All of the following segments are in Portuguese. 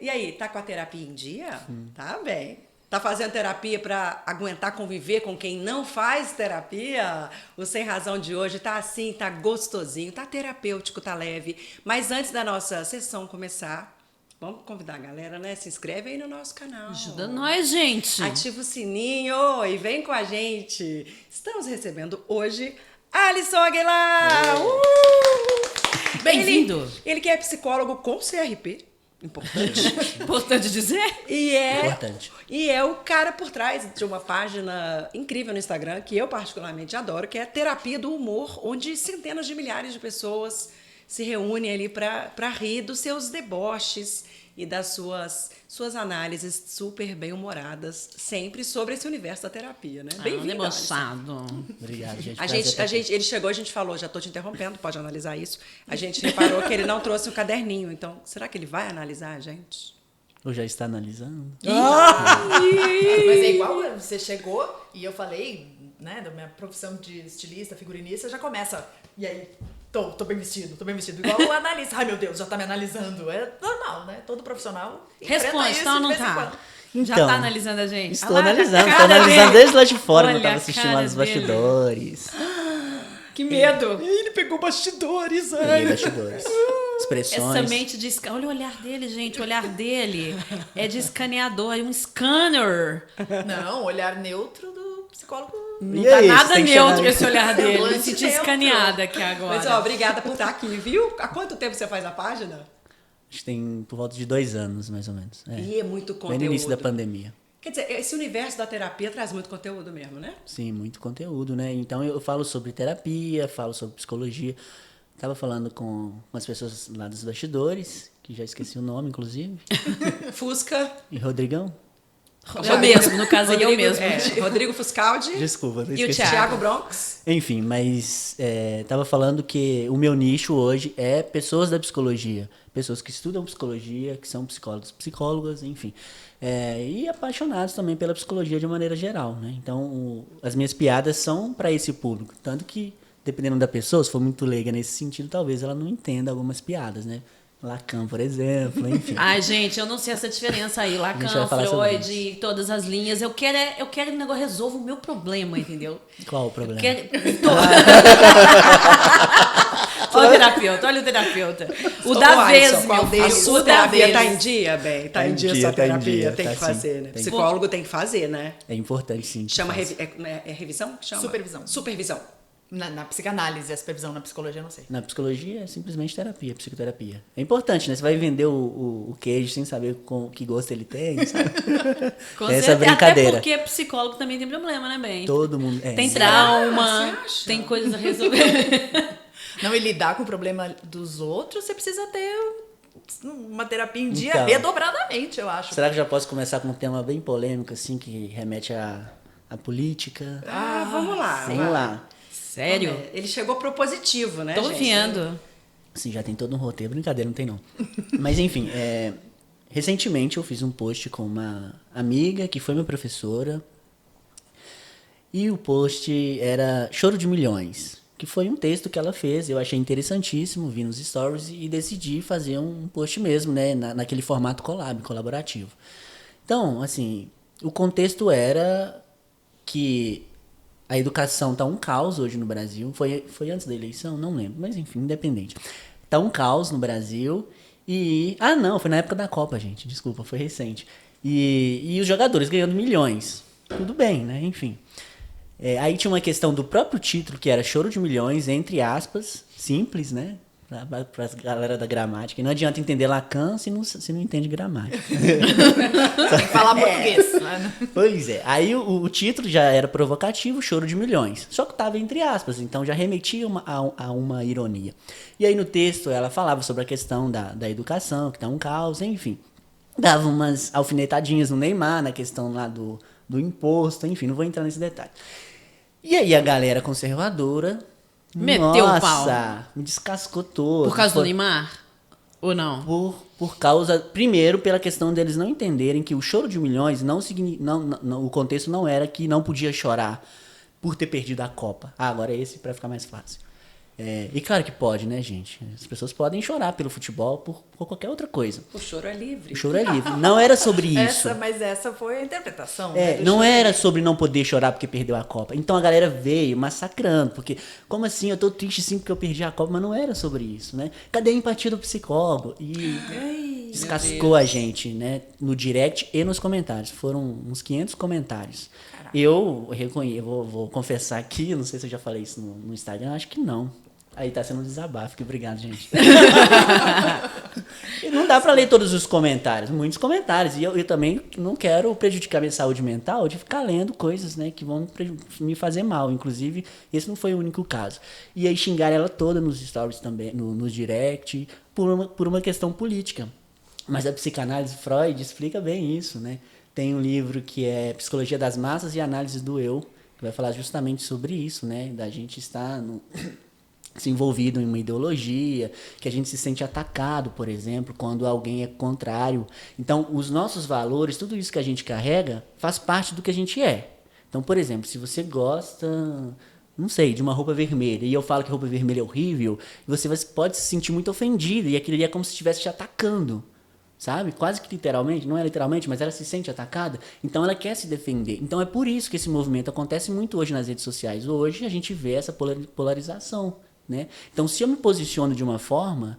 E aí, tá com a terapia em dia? Tá bem. Tá fazendo terapia para aguentar conviver com quem não faz terapia? O Sem Razão de hoje tá assim, tá gostosinho, tá terapêutico, tá leve. Mas antes da nossa sessão começar, vamos convidar a galera, né? Se inscreve aí no nosso canal. Ajuda nós, gente. Ativa o sininho e vem com a gente. Estamos recebendo hoje Alisson Aguilar. Bem-vindo. Ele que é psicólogo com CRP. Importante. Importante dizer. Importante. E é o cara por trás de uma página incrível no Instagram, que eu particularmente adoro, que é Terapia do Humor, onde centenas de milhares de pessoas se reúnem ali para rir dos seus deboches e das suas análises super bem-humoradas, sempre sobre esse universo da terapia, né? Bem-vindo, debochado. Obrigado, gente. ele chegou, a gente falou, já estou te interrompendo, pode analisar isso. A gente reparou que ele não trouxe o caderninho, então será que ele vai analisar a gente? Ou já está analisando? Mas é igual você chegou e eu falei, né, da minha profissão de estilista, figurinista, já começa. E aí, tô bem vestido. Igual o analista. Ai, meu Deus, já tá me analisando. É normal, né? Todo profissional Responde, isso tá ou de não vez em tá? quando. Já Então, tá analisando a gente? Estou Olha lá, analisando, a cara dele. desde lá de fora, Olha eu tava a assistindo cara lá nos dele. bastidores. Que medo. Ele pegou bastidores, Peguei bastidores. Expressões. Essa mente de... Olha o olhar dele, gente. O olhar dele é de escaneador. É um scanner. Não, olhar neutro do psicólogo. Não E tá aí, nada você tem que neutro chegar- esse olhar dele. Me Semblante senti neutro. escaneada aqui agora. Mas, ó, obrigada por estar aqui, viu? Há quanto tempo você faz a página? Acho que tem por volta de 2 anos, mais ou menos. E é muito Bem conteúdo. no início da pandemia. Quer dizer, esse universo da terapia traz muito conteúdo mesmo, né? Sim, muito conteúdo, né? Então eu falo sobre terapia, falo sobre psicologia. Tava falando com as pessoas lá dos bastidores, que já esqueci o nome, inclusive. Fusca. E Rodrigão. Eu mesmo, no caso aí eu mesmo. Rodrigo Fuscaldi. Desculpa, eu E o esqueci. Thiago Bronx. Enfim, mas tava falando que o meu nicho hoje é pessoas da psicologia. Pessoas que estudam psicologia, que são psicólogos, psicólogas, enfim. E apaixonados também pela psicologia de maneira geral, né? Então, as minhas piadas são para esse público. Tanto que, dependendo da pessoa, se for muito leiga nesse sentido, talvez ela não entenda algumas piadas, né? Lacan, por exemplo, enfim. Ai, gente, eu não sei essa diferença aí. gente Lacan, vai falar sobre Freud, todas as linhas. Eu quero que o negócio resolva o meu problema, entendeu? Qual o problema? Olha o terapeuta, olha o terapeuta. O Ô, da vez, Alisson, meu a Deus. sua O da terapia tá vez. em dia, bem? Tá Tá em em dia dia, sua tá em terapia. dia, Tem tá que sim. fazer, né? Tem. Psicólogo tem que fazer, né? É importante, sim. que Chama faça. revisão? Que chama? Supervisão. Supervisão. Na psicanálise, a supervisão na psicologia, eu não sei. Na psicologia é simplesmente terapia, psicoterapia. É importante, né? Você vai vender o queijo sem saber com que gosto ele tem, sabe? Com Essa certeza. brincadeira. Até porque psicólogo também tem problema, né, bem? Todo mundo... Tem Será? trauma, Você acha? tem coisas a resolver. Não, e lidar com o problema dos outros, você precisa ter uma terapia em dia Então. redobradamente, eu acho. Será que eu já posso começar com um tema bem polêmico, assim, que remete à política? Vamos lá. Vamos vai. lá. Sério? Ele chegou propositivo, né, Tô gente? enfiando. Assim, já tem todo um roteiro. Brincadeira, não tem não. Mas, enfim, recentemente eu fiz um post com uma amiga que foi minha professora. E o post era Choro de Milhões, que foi um texto que ela fez. Eu achei interessantíssimo, vi nos stories e decidi fazer um post mesmo, né? Naquele formato colaborativo. Então, assim, o contexto era que a educação tá um caos hoje no Brasil. Foi antes da eleição? Não lembro. Mas enfim, independente. Tá um caos no Brasil. Não, foi na época da Copa, gente. Desculpa, foi recente. E os jogadores ganhando milhões. Tudo bem, né? Enfim. Aí tinha uma questão do próprio título, que era Choro de Milhões, entre aspas. Simples, né? Pra galera da gramática. E não adianta entender Lacan se não entende gramática. Tem que falar português. Né? Pois é. Aí o título já era provocativo, Choro de Milhões. Só que estava entre aspas, então já remetia a uma ironia. E aí no texto ela falava sobre a questão da educação, que tá um caos, enfim. Dava umas alfinetadinhas no Neymar, na questão lá do imposto, enfim, não vou entrar nesse detalhe. E aí a galera conservadora... Meteu o pau. Nossa, me descascou todo. Por causa do Neymar? Ou não? Por causa, primeiro, pela questão deles não entenderem que o choro de milhões não o contexto não era que não podia chorar por ter perdido a Copa. Agora esse para ficar mais fácil. E claro que pode, né, gente? As pessoas podem chorar pelo futebol, por qualquer outra coisa. O choro é livre. O choro é livre. Não era sobre isso. Mas essa foi a interpretação. Né, Não era sobre não poder chorar porque perdeu a Copa. Então a galera veio massacrando, porque como assim? Eu tô triste sim porque eu perdi a Copa, mas não era sobre isso, né? Cadê a empatia do psicólogo? E descascou a gente, né? No direct e nos comentários. Foram uns 500 comentários. Caraca. Eu vou confessar aqui, não sei se eu já falei isso no Instagram, acho que não. Aí tá sendo um desabafo, que obrigado, gente. E não dá pra ler todos os comentários, muitos comentários. E eu também não quero prejudicar minha saúde mental de ficar lendo coisas, né, que vão me fazer mal. Inclusive, esse não foi o único caso. E aí xingaram ela toda nos stories também, no direct, por uma questão política. Mas a psicanálise Freud explica bem isso, né? Tem um livro que é Psicologia das Massas e Análise do Eu, que vai falar justamente sobre isso, né? Da gente estar se envolvido em uma ideologia, que a gente se sente atacado, por exemplo, quando alguém é contrário. Então, os nossos valores, tudo isso que a gente carrega, faz parte do que a gente é. Então, por exemplo, se você gosta, não sei, de uma roupa vermelha, e eu falo que roupa vermelha é horrível, você pode se sentir muito ofendido, e aquilo ali é como se estivesse te atacando. Sabe? Quase que literalmente, não é literalmente, mas ela se sente atacada, então ela quer se defender. Então é por isso que esse movimento acontece muito hoje nas redes sociais. Hoje a gente vê essa polarização, né? Então se eu me posiciono de uma forma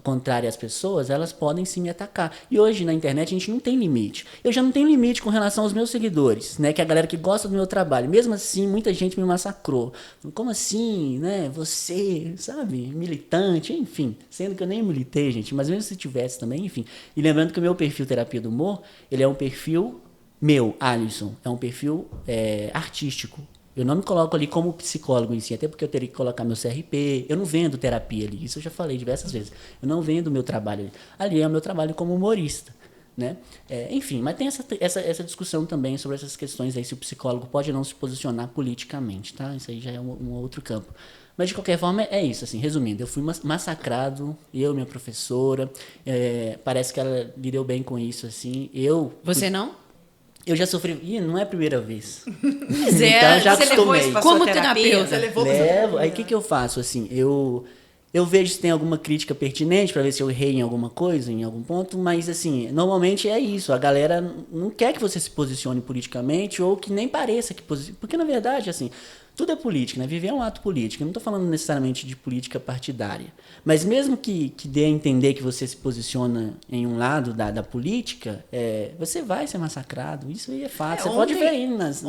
contrária às pessoas, elas podem sim me atacar. E hoje na internet a gente não tem limite. Eu já não tenho limite com relação aos meus seguidores, né? Que é a galera que gosta do meu trabalho. Mesmo assim, muita gente me massacrou. Como assim, né? Você, sabe? Militante, enfim. Sendo que eu nem militei, gente. Mas mesmo se tivesse também, enfim. E lembrando que o meu perfil Terapia do Humor, ele é um perfil meu, Alisson. É um perfil artístico. Eu não me coloco ali como psicólogo em si, até porque eu teria que colocar meu CRP. Eu não vendo terapia ali, isso eu já falei diversas vezes. Eu não vendo o meu trabalho ali. Ali é o meu trabalho como humorista, né? Enfim, mas tem essa discussão também sobre essas questões aí, se o psicólogo pode ou não se posicionar politicamente, tá? Isso aí já é um outro campo. Mas, de qualquer forma, é isso, assim, resumindo. Eu fui massacrado, minha professora, parece que ela lidou bem com isso, assim. Você não? Eu já sofri... não é a primeira vez. Mas então, já você levou isso acostumei. pra Como sua terapia? terapeuta? Você levou pra Levo. Aí o que eu faço, assim? Eu vejo se tem alguma crítica pertinente pra ver se eu errei em alguma coisa, em algum ponto, mas, assim, normalmente é isso. A galera não quer que você se posicione politicamente ou que nem pareça que posicione. Porque, na verdade, assim... Tudo é política, né? Viver é um ato político. Eu não estou falando necessariamente de política partidária. Mas mesmo que dê a entender que você se posiciona em um lado da política, você vai ser massacrado. Isso aí é fato. Você pode ver aí nas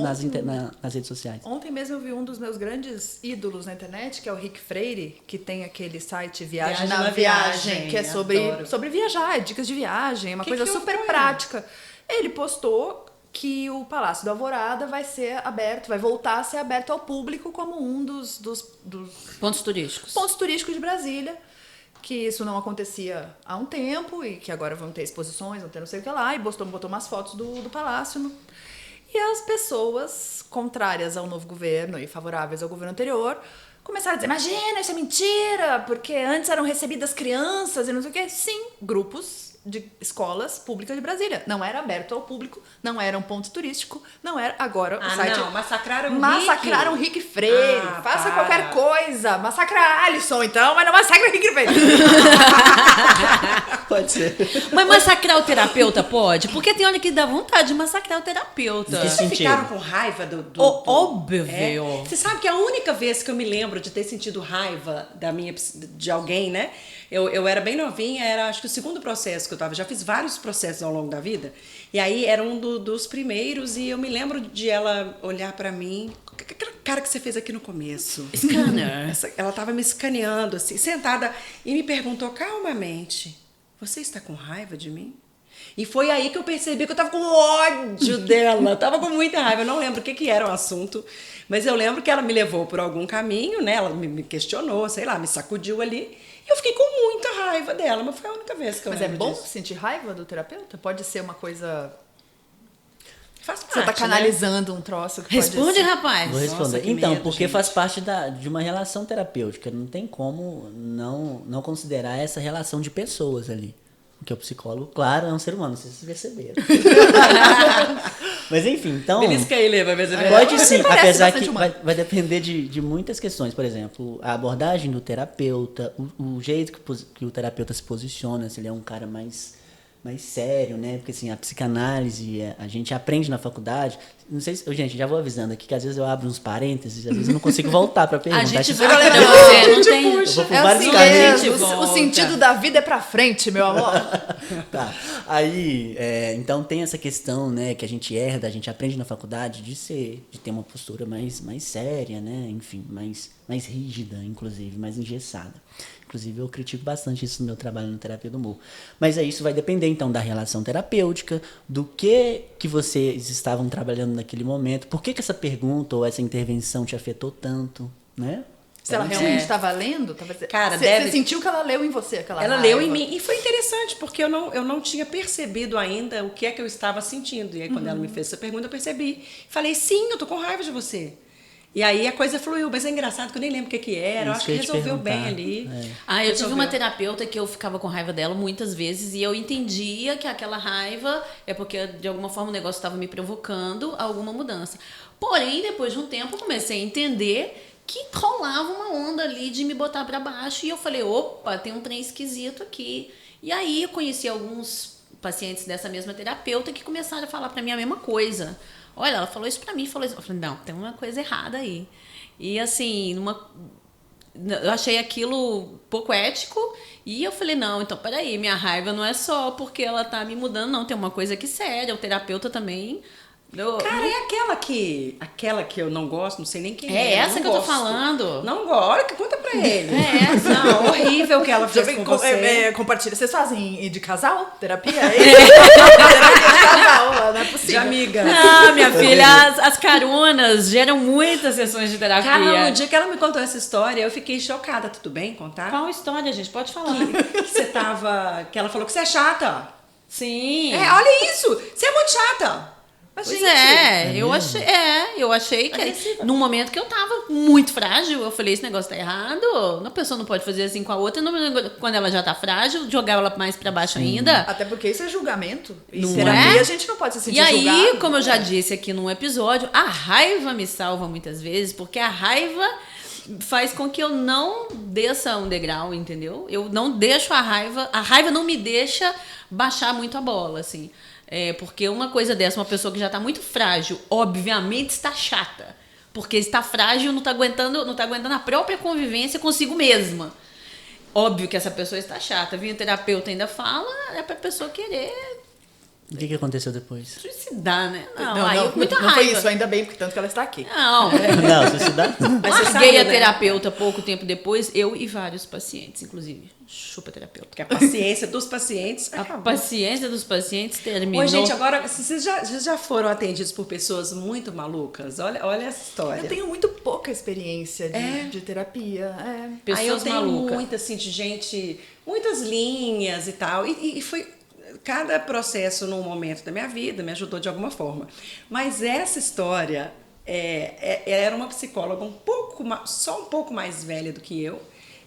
redes sociais. Ontem mesmo eu vi um dos meus grandes ídolos na internet, que é o Rick Freire, que tem aquele site Viagem na Viagem, que é sobre viajar, dicas de viagem, é uma coisa super prática. Ele postou que o Palácio da Alvorada vai voltar a ser aberto ao público como um dos pontos turísticos de Brasília, que isso não acontecia há um tempo e que agora vão ter exposições, vão ter não sei o que lá, e botou umas fotos do palácio. E as pessoas contrárias ao novo governo e favoráveis ao governo anterior começaram a dizer, imagina, isso é mentira, porque antes eram recebidas crianças e não sei o que. Sim, grupos de escolas públicas de Brasília. Não era aberto ao público, não era um ponto turístico, não era. Agora o site... Não, massacraram o Rick Freire. Faça qualquer coisa. Massacra a Alisson, então, mas não massacra o Rick Freire. Pode ser. Mas massacrar o terapeuta pode? Porque tem hora que dá vontade de massacrar o terapeuta. Vocês ficaram com raiva do... Óbvio. Você sabe que a única vez que eu me lembro de ter sentido raiva de alguém, né? Eu era bem novinha, era acho que o segundo processo que eu tava. Já fiz vários processos ao longo da vida. E aí era um dos primeiros e eu me lembro de ela olhar pra mim. Aquela cara que você fez aqui no começo. Scanner. Ela tava me escaneando, assim, sentada, e me perguntou calmamente: você está com raiva de mim? E foi aí que eu percebi que eu tava com ódio dela. Tava com muita raiva. Eu não lembro o que era o assunto. Mas eu lembro que ela me levou por algum caminho, né? Ela me questionou, sei lá, me sacudiu ali. E eu fiquei com muita raiva dela. Mas foi a única vez que eu lembro disso. Mas é bom sentir raiva do terapeuta? Pode ser uma coisa... Faz parte, você tá canalizando um troço que Responde, pode ser... rapaz. Vou responder. Nossa, Então, medo, porque gente. faz parte de uma relação terapêutica. Não tem como não considerar essa relação de pessoas ali. Porque o psicólogo, claro, é um ser humano, vocês perceberam. Mas enfim, então... Belisca aí, Lê, vai ver se é Pode sim, parece apesar bastante que humano. vai depender de muitas questões. Por exemplo, a abordagem do terapeuta, o jeito que o terapeuta se posiciona, se ele é um cara mais sério, né? Porque assim, a psicanálise, a gente aprende na faculdade. Não sei se... Gente, já vou avisando aqui que às vezes eu abro uns parênteses, às vezes eu não consigo voltar pra pergunta. A gente Acho- vai pra você, não tem... Eu vou por É vários assim caminhos. mesmo. volta. O sentido da vida é pra frente, meu amor. Tá. Aí, então tem essa questão, né, que a gente herda, a gente aprende na faculdade de ter uma postura mais séria, né, enfim, mais rígida, inclusive, mais engessada. Inclusive, eu critico bastante isso no meu trabalho na terapia do humor. Mas isso vai depender, então, da relação terapêutica, do que vocês estavam trabalhando naquele momento, por que essa pergunta ou essa intervenção te afetou tanto, né? Se ela realmente estava lendo, Cara, você sentiu que ela leu em você aquela Ela raiva. leu em mim. E foi interessante, porque eu não tinha percebido ainda o que é que eu estava sentindo. E aí, quando ela me fez essa pergunta, eu percebi. Falei, sim, eu tô com raiva de você. E aí a coisa fluiu, mas é engraçado que eu nem lembro o que era. Eu Isso acho que que eu ia te resolveu bem perguntar. ali. Ah, eu tive uma Resolveu. terapeuta que eu ficava com raiva dela muitas vezes e eu entendia que aquela raiva é porque de alguma forma o negócio estava me provocando alguma mudança. Porém, depois de um tempo eu comecei a entender que rolava uma onda ali de me botar pra baixo e eu falei, opa, tem um trem esquisito aqui. E aí eu conheci alguns pacientes dessa mesma terapeuta que começaram a falar pra mim a mesma coisa. Olha, ela falou isso pra mim, falou isso. Eu falei, não, tem uma coisa errada aí. E assim, eu achei aquilo pouco ético e eu falei, não, então peraí, minha raiva não é só porque ela tá me mudando, não, tem uma coisa aqui séria, o terapeuta também... Cara, é aquela que eu não gosto, não sei nem quem É essa não que eu tô gosto. Não Não gosto, que conta pra ele. É essa. Não, horrível que ela fez com você. Compartilha. Vocês fazem de casal? Terapia? Terapia de casal, não é possível. De amiga. Ah, minha filha, as caronas geram muitas sessões de terapia. Cara, no dia que ela me contou essa história, eu fiquei chocada. Tudo bem contar? Qual história, gente? Pode falar. Que você tava... Que ela falou que você é chata. Sim. É, olha isso. Você é muito chata. Mas, Pois gente, eu achei que num momento que eu tava muito frágil, eu falei, esse negócio tá errado, a pessoa não pode fazer assim com a outra, quando ela já tá frágil, jogar ela mais pra baixo ainda. até porque isso é julgamento. Em Não terapia é? a gente não pode se sentir E aí, julgado. como eu já disse aqui num episódio, a raiva me salva muitas vezes, porque a raiva faz com que eu não desça um degrau, entendeu? Eu não deixo a raiva não me deixa baixar muito a bola, assim. Porque uma coisa dessa, uma pessoa que já está muito frágil, obviamente está chata. Porque está frágil, não está aguentando a própria convivência consigo mesma. Óbvio que essa pessoa está chata. O terapeuta ainda fala, é para a pessoa querer O que aconteceu depois? suicidar, né? Não, aí eu com muita não raiva. foi isso, ainda bem, porque tanto que ela está aqui. Não, Não, suicidar? Mas você larguei sabe, a né? terapeuta pouco tempo depois, eu e vários pacientes, inclusive. Chupa terapeuta. Porque a paciência dos pacientes A acabou. paciência dos pacientes terminou. Oi, gente, agora, vocês já foram atendidos por pessoas muito malucas? Olha essa história. Eu tenho muito pouca experiência de terapia. Pessoas Aí eu tenho malucas. muita, assim, de gente, muitas linhas e tal. E foi... Cada processo num momento da minha vida me ajudou de alguma forma. Mas essa história era uma psicóloga só um pouco mais velha do que eu.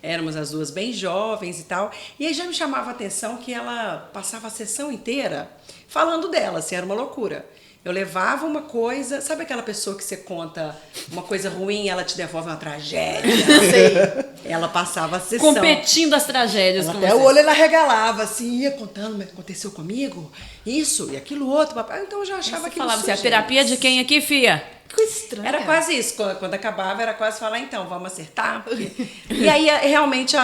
Éramos as duas bem jovens e tal. E aí já me chamava a atenção que ela passava a sessão inteira falando dela, assim, era uma loucura. Eu levava uma coisa... Sabe aquela pessoa que você conta uma coisa ruim e ela te devolve uma tragédia? Sei. Ela passava a sessão. Competindo as tragédias com Até você. o olho ela regalava, assim, ia contando, mas aconteceu comigo, isso e aquilo outro, papai. Então eu já achava Você que falava assim, a terapia de quem aqui, fia? Que coisa estranha. Era quase isso, quando acabava era quase falar, então, vamos acertar? E aí realmente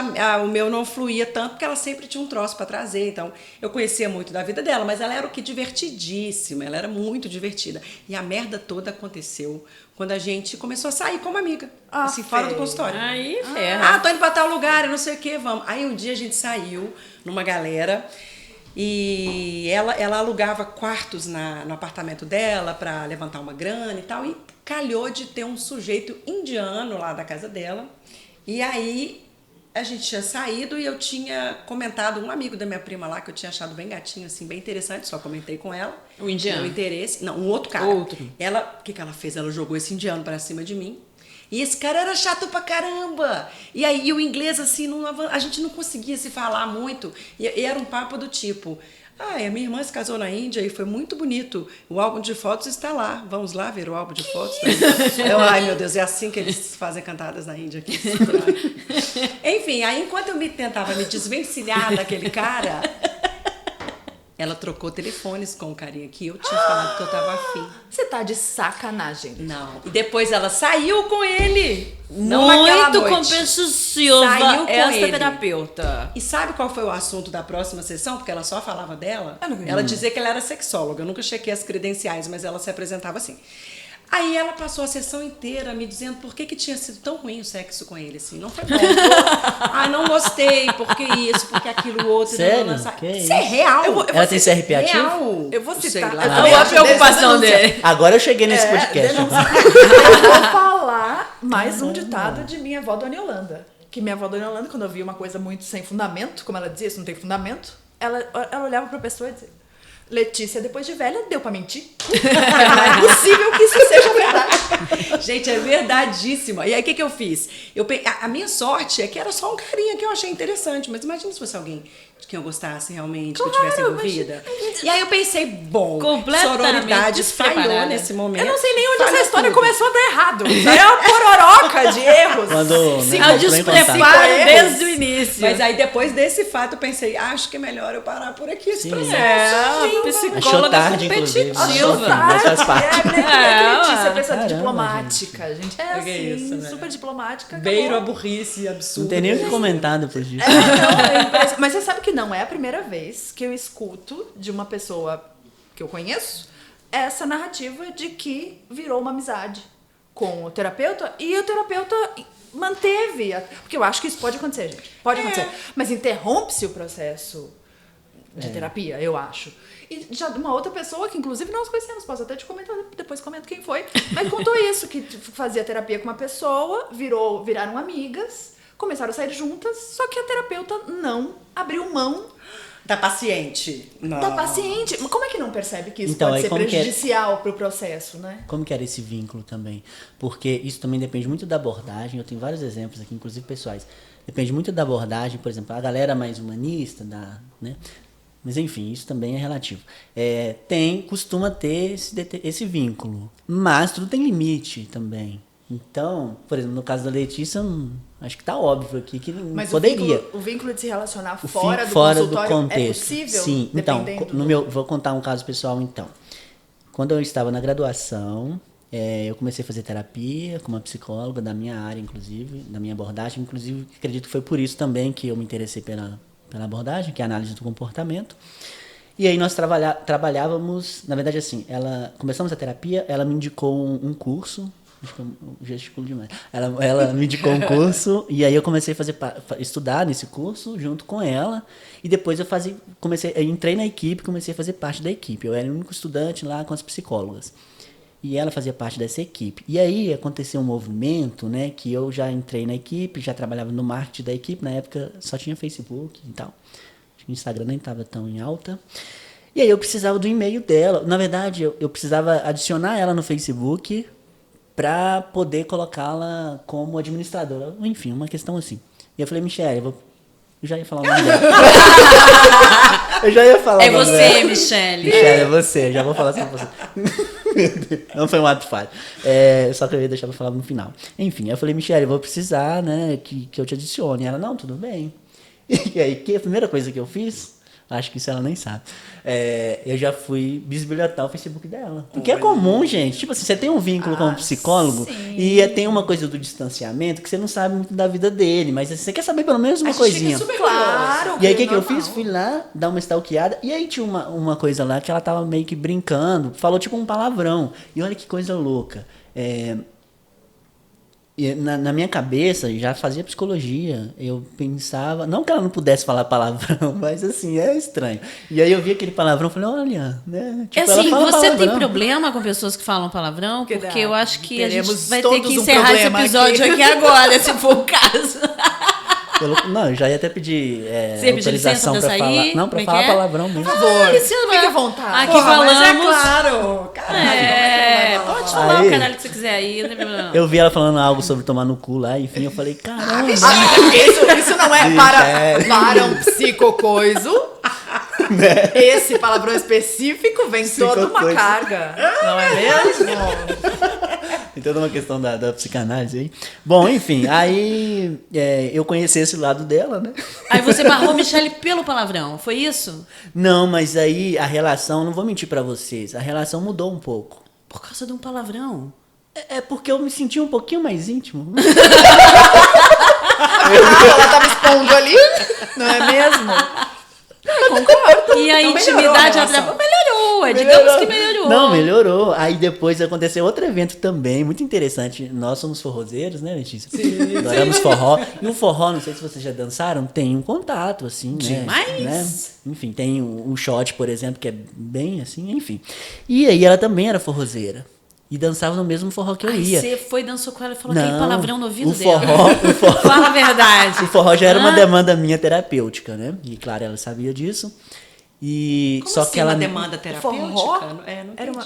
o meu não fluía tanto, porque ela sempre tinha um troço para trazer, então eu conhecia muito da vida dela, mas ela era o que divertidíssima, ela era muito divertida. E a merda toda aconteceu quando a gente começou a sair como amiga, assim, fora do consultório. Aí, ferra. Tô indo pra tal lugar, eu não sei o que, vamos. Aí um dia a gente saiu numa galera e ela alugava quartos no apartamento dela para levantar uma grana e tal. E calhou de ter um sujeito indiano lá da casa dela. E aí a gente tinha saído e eu tinha comentado um amigo da minha prima lá que eu tinha achado bem gatinho, assim, bem interessante. Só comentei com ela. O indiano? Meu interesse. Não, um outro cara. Outro. O que ela fez? Ela jogou esse indiano pra cima de mim. E esse cara era chato pra caramba. E aí o inglês, assim, a gente não conseguia se falar muito. E era um papo do tipo... A minha irmã se casou na Índia e foi muito bonito. O álbum de fotos está lá. Vamos lá ver o álbum de fotos? Ai, meu Deus, é assim que eles fazem cantadas na Índia aqui. Enfim, aí enquanto eu tentava me desvencilhar daquele cara, ela trocou telefones com o carinha que eu tinha falado que eu tava afim. Você tá de sacanagem. Não. E depois ela saiu com ele. Não naquela Muito noite. compensativa Saiu com essa ele. terapeuta. E sabe qual foi o assunto da próxima sessão? Porque ela só falava dela. Eu não vi. Ela dizia que ela era sexóloga. Eu nunca chequei as credenciais, mas ela se apresentava assim. Aí ela passou a sessão inteira me dizendo por que tinha sido tão ruim o sexo com ele, assim. Não foi bom. Não gostei, porque isso, porque aquilo, outro. Sério? Que isso é real. Ela tem CRP ativo? Real. Eu vou citar. Sei lá. Qual a preocupação dele? Agora eu cheguei nesse podcast. Eu vou falar mais um ditado de minha avó Dona Yolanda. Que minha avó Dona Yolanda, quando eu via uma coisa muito sem fundamento, como ela dizia, isso não tem fundamento, ela olhava pra pessoa e dizia: Letícia, depois de velha, deu pra mentir? Não é possível que isso seja verdade. Gente, é verdadíssima. E aí, o que eu fiz? A minha sorte é que era só um carinha que eu achei interessante. Mas imagina se fosse alguém de quem eu gostasse realmente, que eu tivesse envolvida. E aí eu pensei, bom, Completamente sororidade falhou despreparada. nesse momento. Eu não sei nem onde Falhou essa história tudo. começou a dar errado. Isso aí é uma pororoca de erros. Quando, Sim, né, É o entrou em contato. despreparo erros. desde o início. Mas aí, depois desse fato, eu pensei, acho que é melhor eu parar por aqui esse Sim. processo. É, Achou psicóloga tarde, inclusive. competitiva. Mas faz parte. Letícia, É, pessoa caramba, diplomática, gente. É Que assim, é isso, né? super diplomática. Beiro a acabou. burrice absurda. Não tem nem o que comentar depois disso. Mas você sabe que não é a primeira vez que eu escuto de uma pessoa que eu conheço essa narrativa de que virou uma amizade com o terapeuta e o terapeuta manteve. Porque eu acho que isso pode acontecer, gente. Pode acontecer. Mas interrompe-se o processo de terapia, eu acho. E já de uma outra pessoa que, inclusive, nós conhecemos, posso até te comentar, depois comento quem foi, mas contou isso, que fazia terapia com uma pessoa, viraram amigas, começaram a sair juntas, só que a terapeuta não abriu mão Da paciente. Não. da paciente. Mas como é que não percebe que isso Então, pode aí ser como que é? prejudicial pro processo, né? Como que era esse vínculo também? Porque isso também depende muito da abordagem. Eu tenho vários exemplos aqui, inclusive pessoais. Depende muito da abordagem, por exemplo, a galera mais humanista, né? Mas enfim, isso também é relativo. Costuma ter esse vínculo. Mas tudo tem limite também. Então, por exemplo, no caso da Letícia, acho que tá óbvio aqui que não Mas poderia. o vínculo de se relacionar O fora do fora consultório do contexto. é possível? Sim, então, dependendo vou contar um caso pessoal então. Quando eu estava na graduação, eu comecei a fazer terapia com uma psicóloga da minha área, inclusive, da minha abordagem. Inclusive, acredito que foi por isso também que eu me interessei pela abordagem, que é a análise do comportamento. E aí nós trabalhávamos, na verdade assim, começamos a terapia, ela me indicou um curso. Acho que eu gesticulo demais. Ela me indicou um curso e aí eu comecei a estudar nesse curso junto com ela. E depois eu entrei na equipe, comecei a fazer parte da equipe. Eu era o único estudante lá com as psicólogas. E ela fazia parte dessa equipe. E aí aconteceu um movimento, né, que eu já entrei na equipe, já trabalhava no marketing da equipe. Na época só tinha Facebook e tal. Acho que o Instagram nem estava tão em alta. E aí eu precisava do e-mail dela. Na verdade, eu precisava adicionar ela no Facebook para poder colocá-la como administradora. Enfim, uma questão assim. E eu falei, Michele, eu já ia falar o nome dela. Eu já ia falar o nome dela. É você, Michele. Michele, é você. Já vou falar sobre você. Não foi um ato falho. Só que eu ia deixar pra falar no final. Enfim, eu falei, Michele, eu vou precisar, né, que eu te adicione. Ela, não, tudo bem. E aí, a primeira coisa que eu fiz, acho que isso ela nem sabe, eu já fui bisbilhotar o Facebook dela. Porque é comum, gente. Tipo assim, você tem um vínculo com um psicólogo e tem uma coisa do distanciamento que você não sabe muito da vida dele, mas você quer saber pelo menos uma coisinha. Claro. E aí o que eu normal. fiz? Fui lá dar uma stalkeada e aí tinha uma coisa lá que ela tava meio que brincando, falou tipo um palavrão. E olha que coisa louca. E na minha cabeça, já fazia psicologia, eu pensava, não que ela não pudesse falar palavrão, mas assim, é estranho. E aí eu vi aquele palavrão e falei, olha, né? Tipo, Assim, ela fala você tem palavrão. problema com pessoas que falam palavrão? Que Porque dá. eu acho que a gente Teremos vai ter todos que um encerrar esse problema episódio aqui. aqui agora, se for o caso. Não, eu já ia até pedir Você pediu licença autorização pra pra sair? falar. Não, Como pra é falar que é? palavrão mesmo. Por favor, Fique fique à vontade. Aqui Porra, mas é falamos. claro. Caralho, Pode falar Aí- o caralho que você quiser aí, não tem problema. Eu vi ela falando algo sobre tomar no cu lá, enfim, eu falei, caramba. Isso não é Michele. para um psicocoiso. Esse palavrão específico vem toda uma coisa. carga, não é mesmo? Tem toda uma questão da psicanálise aí. Bom, enfim, aí eu conheci esse lado dela, né? Aí você barrou Michele pelo palavrão, foi isso? Não, mas aí a relação, não vou mentir pra vocês, a relação mudou um pouco. Por causa de um palavrão. É porque eu me senti um pouquinho mais íntimo. Ela tava expondo ali, não é mesmo? Concordo. E a Então melhorou intimidade a relação. melhorou, digamos que melhorou. Não, melhorou. Aí depois aconteceu outro evento também, muito interessante. Nós somos forrozeiros, né, Letícia? Sim. Adoramos forró. E o forró, não sei se vocês já dançaram, tem um contato, assim, Demais. né? Enfim, tem o shot, por exemplo, que é bem assim, enfim. E aí ela também era forrozeira. E dançava no mesmo forró que eu Aí ia. você foi, dançou com ela e falou aquele palavrão no ouvido o dela. forró, Fala a verdade. o forró já era uma demanda minha terapêutica, né? E claro, ela sabia disso. E Como só assim que ela uma demanda terapêutica? Forró? Não Era entendi.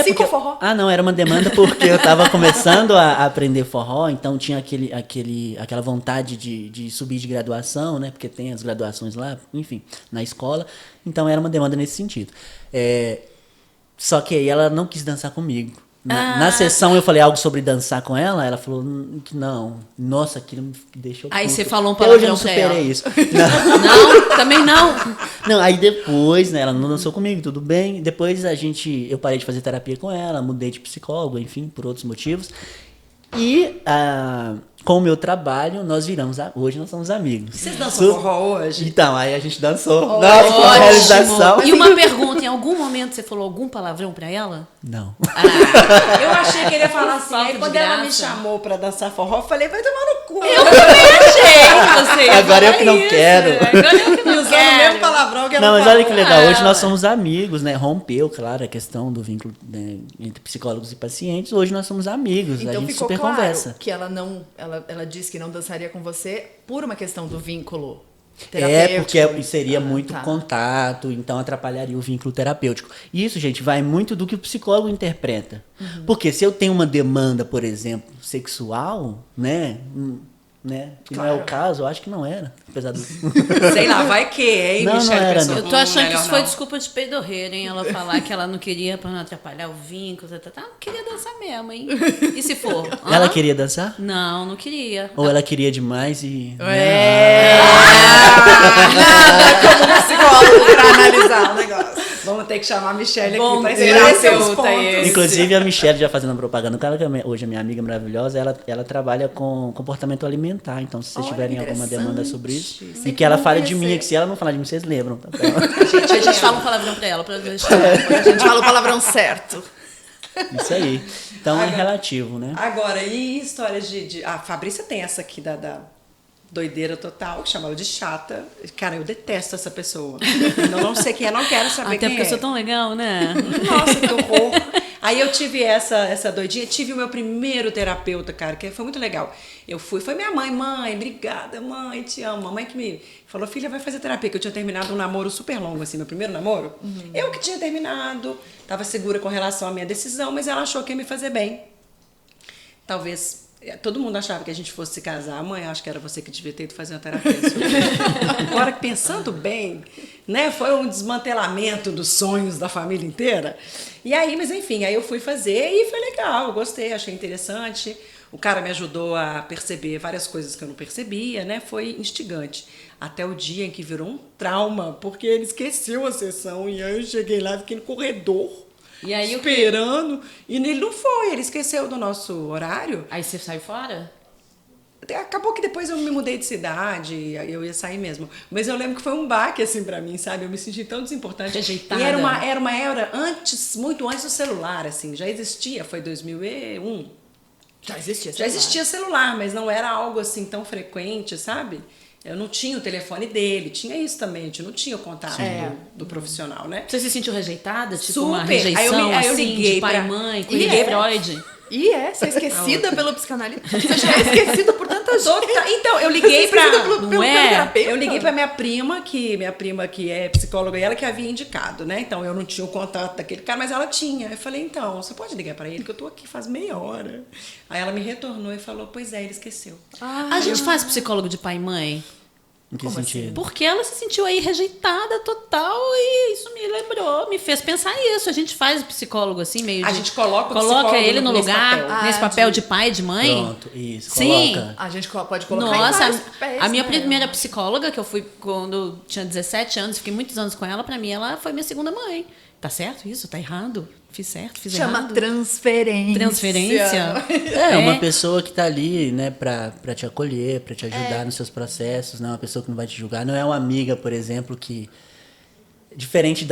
um psicoforró. Não, era uma demanda porque eu tava começando a aprender forró, então tinha aquela vontade de subir de graduação, né? Porque tem as graduações lá, enfim, na escola. Então era uma demanda nesse sentido. Só que aí ela não quis dançar comigo. Na sessão eu falei algo sobre dançar com ela, ela falou que não. Nossa, aquilo me deixou Aí puto. você falou um Até hoje eu palavrão não pra superei ela. isso. Não, também não. Não, aí depois, né, ela não dançou comigo, tudo bem. Depois eu parei de fazer terapia com ela, mudei de psicólogo, enfim, por outros motivos. E com o meu trabalho, nós viramos, hoje nós somos amigos. Vocês dançam forró hoje? Então, aí a gente dançou. Nossa, foi uma realização. E uma pergunta, em algum momento você falou algum palavrão pra ela? Não. Eu achei que ele ia falar assim. Falta Aí de quando ela me graça. chamou pra dançar forró, eu falei, vai tomar no cu. Eu também achei que você ia Agora eu falar que não isso. quero. Agora eu que E não usando o quero. mesmo palavrão que ela Não, mas falou. olha que legal, hoje nós ué. somos amigos, né? Rompeu, claro, a questão do vínculo, né, entre psicólogos e pacientes. Hoje nós somos amigos, a Então gente ficou super claro conversa. que ela disse que não dançaria com você por uma questão do vínculo Porque terapêutico. seria muito tá. contato, então atrapalharia o vínculo terapêutico. E isso, gente, vai muito do que o psicólogo interpreta. Porque se eu tenho uma demanda, por exemplo, sexual, né? Que não é o caso, eu acho que não era, apesar do... Sei lá, vai que, hein, Não, não Michele era, pensou, não. Eu tô achando que melhor isso foi não. desculpa de peidorreira, hein? Ela falar que ela não queria pra não atrapalhar o vínculo, não queria dançar mesmo, hein? E se for? Hã? Ela queria dançar? Não, não queria. Ou ela queria demais e... Como psicólogo pra analisar o negócio. Vamos ter que chamar a Michele Bom aqui pra esclarecer os terapeuta pontos. esse. Inclusive a Michelle, já fazendo propaganda, que ela que hoje é minha amiga maravilhosa, ela trabalha com comportamento alimentar. Então, se vocês Olha, tiverem alguma interessante. demanda sobre isso, e Sempre que ela bom fale de conhecer. mim, que se ela não falar de mim, vocês lembram. Tá? A gente fala um palavrão pra ela, pra deixar. A gente fala o palavrão certo. Isso aí. Então é relativo, né? Agora, e histórias de... A Fabrícia tem essa aqui da doideira total, que chama ela de chata. Cara, eu detesto essa pessoa. Eu não sei quem é, não quero saber Até quem porque é. eu sou tão legal, né? Nossa, que horror. Aí eu tive essa doidinha, tive o meu primeiro terapeuta, cara, que foi muito legal. Eu fui, foi minha mãe, obrigada, mãe, te amo. Mamãe que me falou, filha, vai fazer terapia, que eu tinha terminado um namoro super longo, assim, meu primeiro namoro. Eu que tinha terminado, tava segura com relação à minha decisão, mas ela achou que ia me fazer bem. Talvez... Todo mundo achava que a gente fosse se casar. Mãe, acho que era você que devia ter ido fazer uma terapia. Agora, pensando bem, né? Foi um desmantelamento dos sonhos da família inteira. E aí, mas enfim, aí eu fui fazer e foi legal. Eu gostei, achei interessante. O cara me ajudou a perceber várias coisas que eu não percebia, né? Foi instigante. Até o dia em que virou um trauma, porque ele esqueceu a sessão. E aí eu cheguei lá e fiquei no corredor. E aí, o quê? Esperando, e ele não foi, ele esqueceu do nosso horário. Aí você saiu fora? Acabou que depois eu me mudei de cidade, eu ia sair mesmo. Mas eu lembro que foi um baque, assim, pra mim, sabe? Eu me senti tão desimportante. Rejeitada. E era uma era antes, muito antes do celular, assim, já existia, foi 2001. Já existia. Já existia celular, mas não era algo assim tão frequente, sabe? Eu não tinha o telefone dele, tinha isso também, a gente não tinha o contato do profissional, né? Você se sentiu rejeitada? Tipo Super. uma rejeição, Aí eu assim, liguei de pai pra- e mãe, com E Sigmund era. Freud? Você é esquecida pelo psicanalista. Você já é esquecida por tanta gente. Então, eu liguei pra... Não é? terapeuta. Eu liguei pra minha prima que é psicóloga, e ela que havia indicado, né? Então, eu não tinha o contato daquele cara, mas ela tinha. Eu falei, então, você pode ligar pra ele, que eu tô aqui faz meia hora. Aí ela me retornou e falou, pois é, ele esqueceu. A gente faz psicólogo de pai e mãe? Em que Como sentido? assim? Porque ela se sentiu aí rejeitada total e isso me lembrou, me fez pensar isso. A gente faz o psicólogo assim, meio A de... gente coloca o psicólogo ele no nesse lugar, papel. nesse papel de pai e de mãe. Pronto, isso. Sim. Coloca. A gente pode colocar em Nossa, vários papéis, a minha né? primeira psicóloga, que eu fui quando eu tinha 17 anos, fiquei muitos anos com ela, pra mim ela foi minha segunda mãe. Tá certo isso? Tá errado? Fiz certo? Fiz Chama errado? transferência. Transferência? É, uma pessoa que tá ali, né, pra te acolher, pra te ajudar nos seus processos, né? Uma pessoa que não vai te julgar. Não é uma amiga, por exemplo, que... Diferente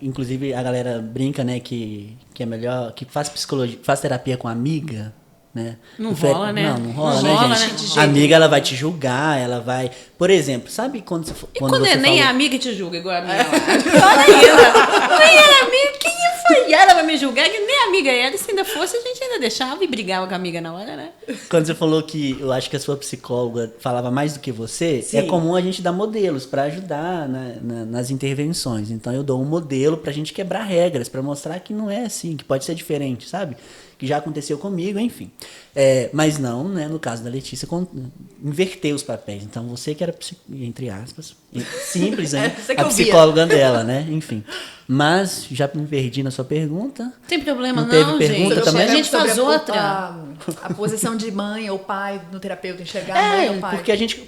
inclusive, a galera brinca, né, que é melhor... Que faz psicologia, faz terapia com amiga, né? Não rola, né? Não rola, Não rola, né, né? gente? A amiga, ela vai te julgar, ela vai... Por exemplo, sabe quando você... E quando você nem falou- a amiga te julga igual a minha lá? Olha ela. Nem era amiga. Quem foi ela vai me julgar? Que nem amiga era. Se ainda fosse, a gente ainda deixava e brigava com a amiga na hora, né? Quando você falou que eu acho que a sua psicóloga falava mais do que você, Sim. é comum a gente dar modelos para ajudar nas intervenções. Então eu dou um modelo pra gente quebrar regras, pra mostrar que não é assim, que pode ser diferente, sabe? Que já aconteceu comigo, enfim. Mas não, né, no caso da Letícia, inverter os papéis. Então você que era, entre aspas, simples, né? Você que A ouvia. psicóloga dela, né? Enfim. Mas já me perdi na sua pergunta. Não tem problema Não não, teve gente. pergunta também? A gente faz Sobre outra. A posição de mãe ou pai no terapeuta, enxergar a mãe ou pai. Porque a gente...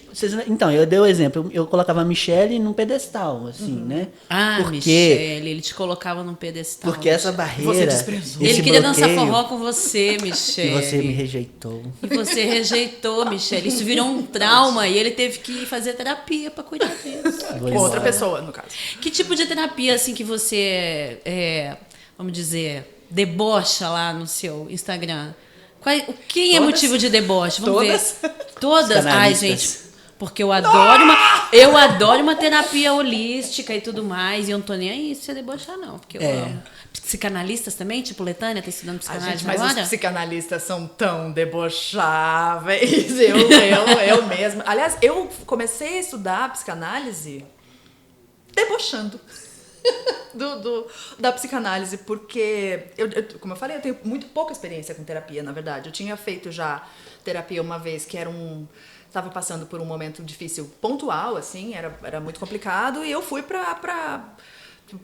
Então, eu dei o exemplo. Eu colocava a Michelle num pedestal, assim, né? Ah, porque, Michele, ele te colocava num pedestal. Porque essa Você barreira... desprezou. esse Ele queria dançar bloqueio, forró com você, E Michele. você me rejeitou. E você rejeitou, Michele. Isso virou um trauma e ele teve que fazer terapia pra cuidar disso. Vou Com outra embora. pessoa, no caso. Que tipo de terapia, assim, que você, vamos dizer, debocha lá no seu Instagram? Quem é Todas? motivo de deboche? Vamos Todas? ver. Todas? Ai, Psicanalistas. gente, porque eu adoro uma terapia holística e tudo mais, e eu não tô nem aí se você debochar, não, porque eu amo. Psicanalistas também? Tipo, Letânia tá estudando A psicanálise gente, mas agora? os psicanalistas são tão debocháveis. Eu mesma. Aliás, eu comecei a estudar psicanálise debochando da psicanálise, porque, como eu falei, eu tenho muito pouca experiência com terapia, na verdade. Eu tinha feito já terapia uma vez, que era estava passando por um momento difícil pontual, assim, era muito complicado, e eu fui pra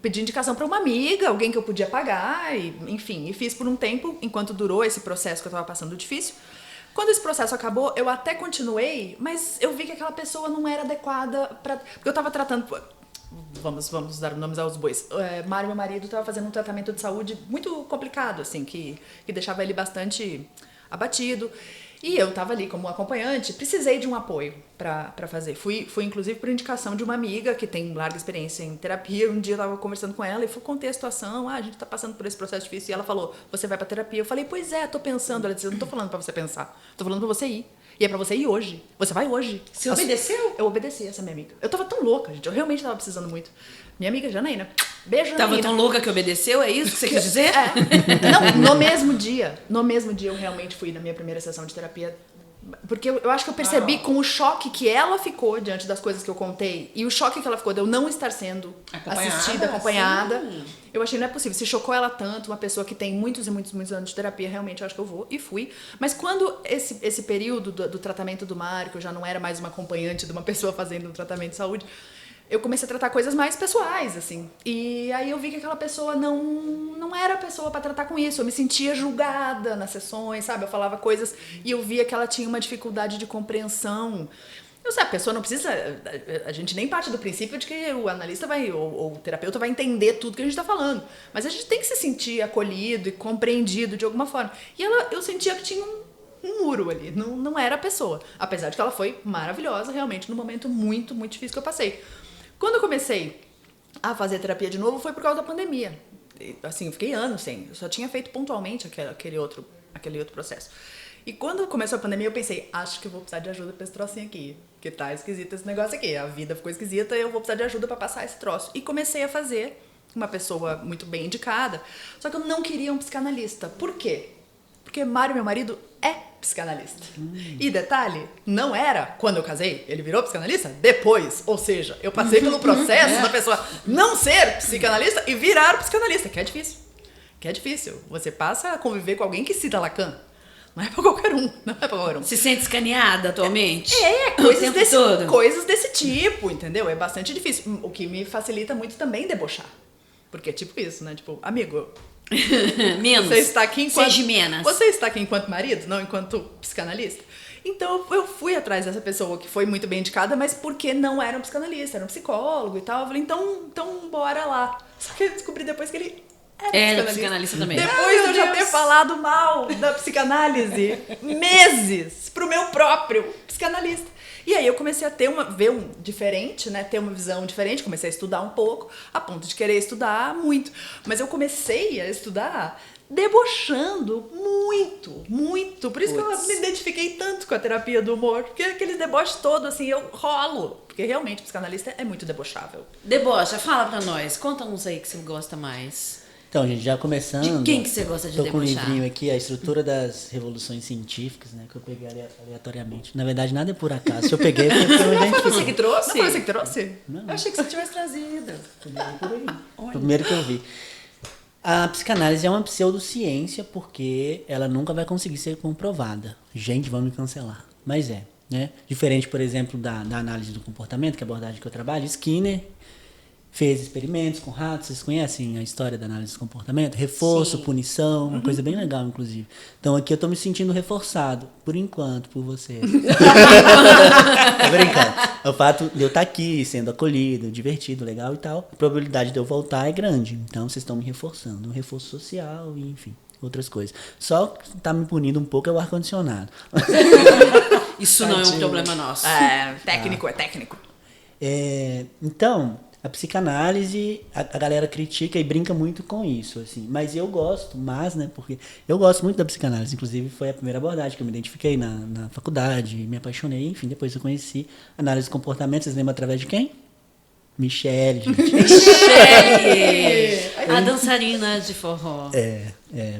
pedir indicação para uma amiga, alguém que eu podia pagar, e, enfim, e fiz por um tempo, enquanto durou esse processo que eu estava passando difícil. Quando esse processo acabou, eu até continuei, mas eu vi que aquela pessoa não era adequada para... Porque eu estava tratando... Vamos dar nomes aos bois. Mário, meu marido, estava fazendo um tratamento de saúde muito complicado, assim, que deixava ele bastante abatido. E eu estava ali como acompanhante, precisei de um apoio para fazer. Fui inclusive por indicação de uma amiga que tem larga experiência em terapia. Um dia eu estava conversando com ela e contei a situação. A gente está passando por esse processo difícil. E ela falou, você vai para terapia? Eu falei, pois é, tô pensando. Ela disse, eu não tô falando para você pensar, tô falando para você ir. E é pra você ir hoje. Você vai hoje. Você obedeceu? Eu obedeci essa minha amiga. Eu tava tão louca, gente. Eu realmente tava precisando muito. Minha amiga Janaína. Beijo, Tava Janaína. tão louca que obedeceu? É isso que você quis dizer? Não, no mesmo dia eu realmente fui na minha primeira sessão de terapia. Porque eu acho que eu percebi com o choque que ela ficou diante das coisas que eu contei e o choque que ela ficou de eu não estar sendo assistida, acompanhada. Sim. Eu achei, não é possível. Se chocou ela tanto, uma pessoa que tem muitos e muitos, muitos anos de terapia, realmente eu acho que eu vou. E fui. Mas quando esse período do tratamento do Mário, que eu já não era mais uma acompanhante de uma pessoa fazendo um tratamento de saúde, eu comecei a tratar coisas mais pessoais, assim. E aí eu vi que aquela pessoa não era a pessoa pra tratar com isso. Eu me sentia julgada nas sessões, sabe? Eu falava coisas e eu via que ela tinha uma dificuldade de compreensão. Eu sei, a pessoa não precisa... A gente nem parte do princípio de que o analista ou o terapeuta vai entender tudo que a gente tá falando. Mas a gente tem que se sentir acolhido e compreendido de alguma forma. E eu sentia que tinha um muro ali. Não era a pessoa. Apesar de que ela foi maravilhosa, realmente, num momento muito, muito difícil que eu passei. Quando eu comecei a fazer terapia de novo, foi por causa da pandemia. Assim, eu fiquei anos sem. Eu só tinha feito pontualmente aquele outro processo. E quando começou a pandemia, eu pensei, acho que eu vou precisar de ajuda pra esse trocinho aqui. Porque tá esquisito esse negócio aqui. A vida ficou esquisita e eu vou precisar de ajuda pra passar esse troço. E comecei a fazer, uma pessoa muito bem indicada. Só que eu não queria um psicanalista. Por quê? Porque Mário, meu marido, é psicanalista. E detalhe, não era quando eu casei, ele virou psicanalista depois. Ou seja, eu passei pelo processo da pessoa não ser psicanalista e virar psicanalista, que é difícil. Você passa a conviver com alguém que cita Lacan. Não é pra qualquer um. Não é pra qualquer um. Se sente escaneada atualmente? É, coisas desse tipo, entendeu? É bastante difícil. O que me facilita muito também debochar. Porque é tipo isso, né? Tipo, amigo, Menos. você está aqui enquanto... Seja menos. Você está aqui enquanto marido, não enquanto psicanalista? Então eu fui atrás dessa pessoa que foi muito bem indicada, mas porque não era um psicanalista, era um psicólogo e tal. Eu falei, então bora lá. Só que eu descobri depois que ele Era psicanalista também. Depois de eu já ter falado mal da psicanálise meses pro meu próprio psicanalista. E aí eu comecei a ver diferente, né? Ter uma visão diferente, comecei a estudar um pouco, a ponto de querer estudar muito. Mas eu comecei a estudar debochando muito. Por isso que eu me identifiquei tanto com a terapia do humor. Porque aquele deboche todo, assim, eu rolo. Porque realmente o psicanalista é muito debochável. Debocha, fala pra nós. Conta uns aí que você gosta mais. Então, gente, já começando... De quem que você gosta de tô com um debochar? livrinho aqui, A Estrutura das Revoluções Científicas, né? Que eu peguei aleatoriamente. Na verdade, nada é por acaso. Se eu peguei, foi porque eu identifiquei. Você que trouxe? Não foi você que trouxe? Não. Eu achei que você tivesse trazido. Primeiro que eu vi. A psicanálise é uma pseudociência porque ela nunca vai conseguir ser comprovada. Gente, vão me cancelar. Mas é, né? Diferente, por exemplo, da análise do comportamento, que é a abordagem que eu trabalho, Skinner fez experimentos com ratos. Vocês conhecem a história da análise do comportamento? Reforço, Sim. punição, uma coisa bem legal, inclusive. Então aqui eu tô me sentindo reforçado, por enquanto, por vocês. Tô brincando. O fato de eu estar aqui, sendo acolhido, divertido, legal e tal, a probabilidade de eu voltar é grande. Então vocês estão me reforçando. Um reforço social e, enfim, outras coisas. Só que tá me punindo um pouco é o ar-condicionado. Isso não é um problema nosso. É, técnico, é técnico. Então, a psicanálise, a galera critica e brinca muito com isso, assim. Mas eu gosto, né, porque eu gosto muito da psicanálise. Inclusive, foi a primeira abordagem que eu me identifiquei na faculdade, me apaixonei, enfim, depois eu conheci análise de comportamento. Vocês lembram através de quem? Michele, gente. Michele! A dançarina de forró.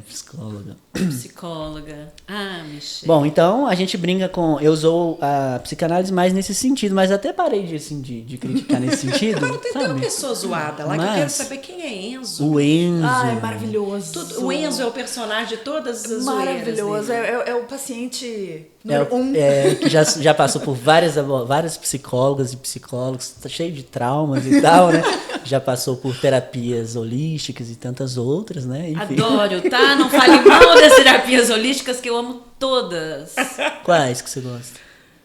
Psicóloga. Psicóloga. Ah, Michele. Bom, então a gente brinca com... Eu usou a psicanálise mais nesse sentido, mas até parei de criticar nesse sentido. Tem uma pessoa zoada lá que eu quero Mas saber quem é Enzo. o Enzo... Ai, maravilhoso. O Enzo é o personagem de todas as Maravilhoso. zoeiras dele. É o paciente número um. que já passou por várias psicólogas e psicólogos, tá cheio de traumas e tal, né? Já passou por terapias holísticas e tantas outras, né? Enfim. Adoro, tá? Não fale mal das terapias holísticas, que eu amo todas. Quais que você gosta?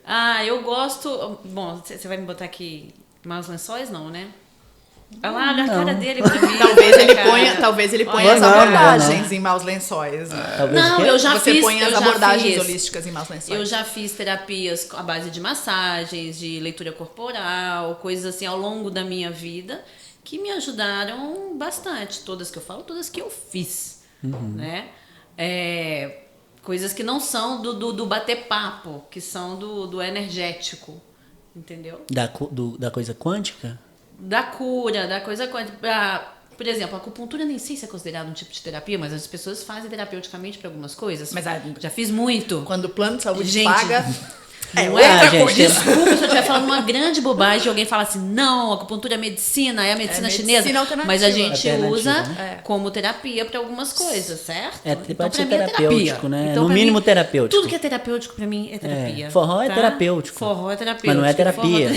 Ah, eu gosto... Bom, você vai me botar aqui maus lençóis? Não, né? Olha lá, olha a cara dele pra mim. Talvez ele ponha Olha, as não, abordagens em maus lençóis. Né? Talvez Não, o quê? eu já Você fiz... põe as eu já abordagens fiz. holísticas em maus lençóis. Eu já fiz terapias à base de massagens, de leitura corporal, coisas assim ao longo da minha vida que me ajudaram bastante. Todas que eu falo, todas que eu fiz, né? Coisas que não são do bater papo, que são do energético, entendeu? Da coisa quântica? Da cura, da coisa quântica. Por exemplo, a acupuntura nem sei se é considerado um tipo de terapia, mas as pessoas fazem terapeuticamente para algumas coisas. Mas já fiz muito. Quando o plano de saúde Gente, paga... Não é? gente, Desculpa se eu estiver falando uma grande bobagem e alguém fala assim, não, acupuntura é medicina, é a medicina chinesa. medicina alternativa. Mas a gente Alternativa, usa né? como terapia para algumas coisas, certo? Pode ser pra mim é terapêutico, né? Então, No pra mínimo mim, terapêutico. Tudo que é terapêutico para mim é terapia. Forró é tá? terapêutico. Forró é terapêutico. Mas não é terapia.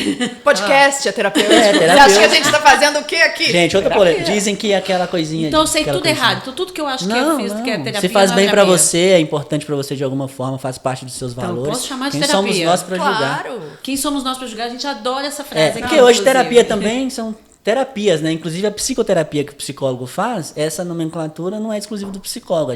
Podcast é terapêutico. terapêutico. Você acha que a gente tá fazendo o quê aqui? Gente, outra polêmica. Dizem que aquela coisinha... Então eu sei aquela tudo coisinha- errado. Então tudo que eu acho que Não, eu fiz que é terapia se faz não é bem pra terapia. você, é importante pra você de alguma forma, faz parte dos seus Então, valores. posso chamar de Quem somos terapia? nós pra julgar? Claro. Quem somos nós para julgar? A gente adora essa frase. aqui, Porque hoje inclusive. terapia também são terapias, né? Inclusive a psicoterapia que o psicólogo faz, essa nomenclatura não é exclusiva do psicólogo.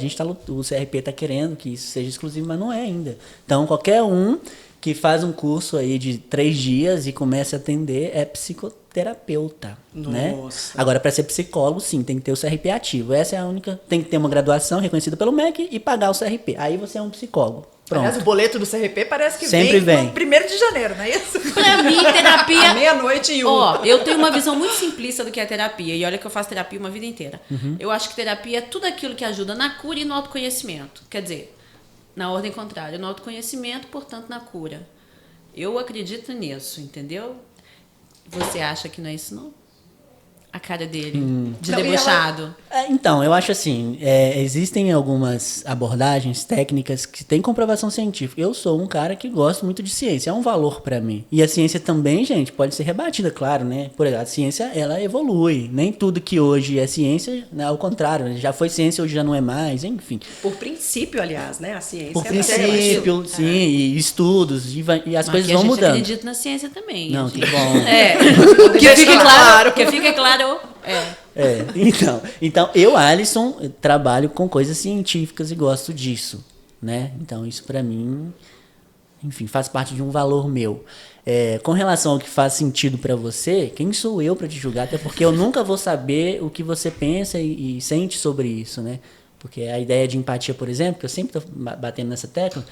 O CRP tá querendo que isso seja exclusivo, mas não é ainda. Então qualquer um que faz um curso aí de 3 dias e comece a atender é psicoterapeuta, né? Agora, para ser psicólogo, sim, tem que ter o CRP ativo. Essa é a única... Tem que ter uma graduação reconhecida pelo MEC e pagar o CRP. Aí você é um psicólogo. Pronto. Aliás, o boleto do CRP parece que Sempre vem. no 1º de janeiro, não é isso? Pra mim, terapia... À meia-noite e 1. Ó, eu tenho uma visão muito simplista do que é terapia. E olha que eu faço terapia uma vida inteira. Eu acho que terapia é tudo aquilo que ajuda na cura e no autoconhecimento. Quer dizer, na ordem contrária. No autoconhecimento, portanto, na cura. Eu acredito nisso, entendeu? Você acha que não é isso, não? a cara dele, de Não, e debochado? Então, eu acho assim, existem algumas abordagens técnicas que têm comprovação científica. Eu sou um cara que gosto muito de ciência, é um valor pra mim. E a ciência também, gente, pode ser rebatida, claro, né? Por exemplo, a ciência, ela evolui. Nem tudo que hoje é ciência, né? Ao contrário, já foi ciência, hoje já não é mais, enfim. Por princípio, aliás, né? A ciência Por é princípio, sim, e estudos, e as coisas Aqui vão a gente mudando. acredita na ciência também. Não, a gente... que bom. Que fique claro. Então, eu, Alisson, trabalho com coisas científicas e gosto disso, né? Então, isso pra mim, enfim, faz parte de um valor meu. Com relação ao que faz sentido pra você, quem sou eu pra te julgar? Até porque eu nunca vou saber o que você pensa e sente sobre isso, né? Porque a ideia de empatia, por exemplo, que eu sempre tô batendo nessa tecla,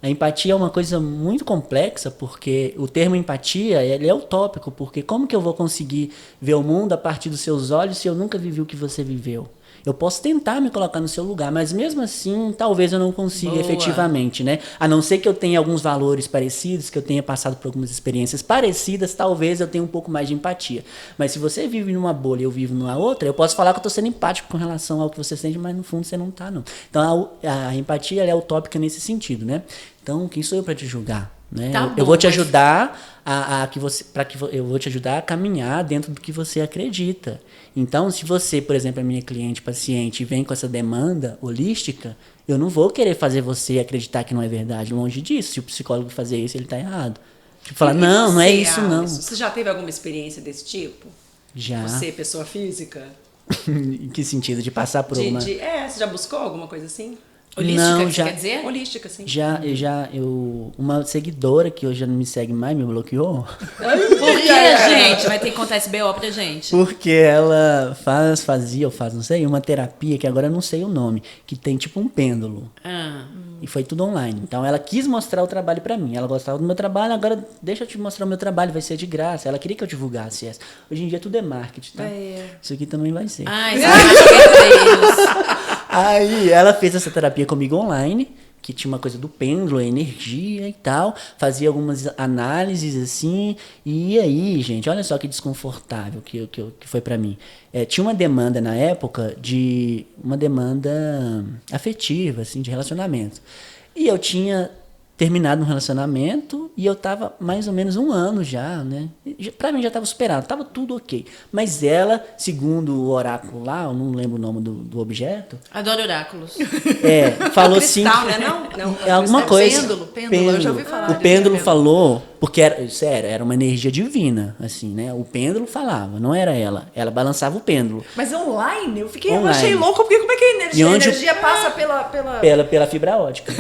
a empatia é uma coisa muito complexa, porque o termo empatia, ele é utópico, porque como que eu vou conseguir ver o mundo a partir dos seus olhos se eu nunca vivi o que você viveu? Eu posso tentar me colocar no seu lugar, mas mesmo assim, talvez eu não consiga efetivamente, né? A não ser que eu tenha alguns valores parecidos, que eu tenha passado por algumas experiências parecidas, talvez eu tenha um pouco mais de empatia. Mas se você vive numa bolha e eu vivo numa outra, eu posso falar que eu estou sendo empático com relação ao que você sente, mas no fundo você não está, não. Então, a empatia, ela é utópica nesse sentido, né? Então, quem sou eu para te julgar? Né? Tá eu bom, vou te mas- ajudar eu vou te ajudar a caminhar dentro do que você acredita. Então, se você, por exemplo, é minha cliente, paciente, e vem com essa demanda holística, eu não vou querer fazer você acreditar que não é verdade. Longe disso. Se o psicólogo fazer isso, ele está errado. Tipo, falar, E não é você, isso, não. Alisson, você já teve alguma experiência desse tipo? Já. Você, pessoa física? Em que sentido? De passar por uma... Você já buscou alguma coisa assim? Holística, Não, que já- você quer dizer? Holística, sim. Uma seguidora que hoje já não me segue mais, me bloqueou. Por que, gente? Vai ter que contar esse BO pra gente. Porque ela fazia, não sei, uma terapia, que agora eu não sei o nome, que tem tipo um pêndulo. Ah. E foi tudo online. Então ela quis mostrar o trabalho pra mim. Ela gostava do meu trabalho, agora deixa eu te mostrar o meu trabalho, vai ser de graça. Ela queria que eu divulgasse essa. Hoje em dia tudo é marketing, tá? Isso aqui também vai ser. Ai, são marqueteiros. Aí ela fez essa terapia comigo online, que tinha uma coisa do pêndulo, a energia e tal, fazia algumas análises assim, e aí, gente, olha só que desconfortável que foi pra mim. Tinha uma demanda na época uma demanda afetiva, assim, de relacionamento. E eu tinha terminado um relacionamento e eu tava mais ou menos 1 ano já, né? Pra mim já tava superado, tava tudo ok. Mas ela, segundo o oráculo lá, eu não lembro o nome do objeto, Adoro oráculos. falou Cristal, assim... né? Não, É alguma coisa. Pêndulo, eu já ouvi falar O disso, pêndulo pêndulo. falou, porque era uma energia divina, assim, né? O pêndulo falava, não era ela. Ela balançava o pêndulo. Mas online? Eu Online. achei louco, porque como é que a E energia, onde a energia passa pela... Pela fibra ótica.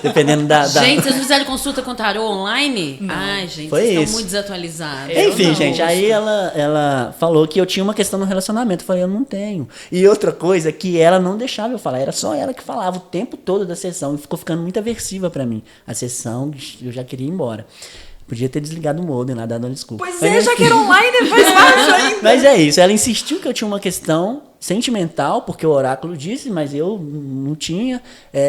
Dependendo da... Gente, vocês fizeram consulta com tarô online? Ai, gente, Foi vocês isso. estão muito desatualizados. Enfim, Eu gente, não. aí ela falou que eu tinha uma questão no relacionamento. Eu falei, eu não tenho. E outra coisa, que ela não deixava eu falar. Era só ela que falava o tempo todo da sessão. E ficou ficando muito aversiva pra mim. A sessão, eu já queria ir embora. Podia ter desligado o modem lá, dado uma desculpa. Pois Mas, é, já enfim. que era online, faz parte ainda. Mas é isso, ela insistiu que eu tinha uma questão sentimental, porque o oráculo disse, mas eu não tinha.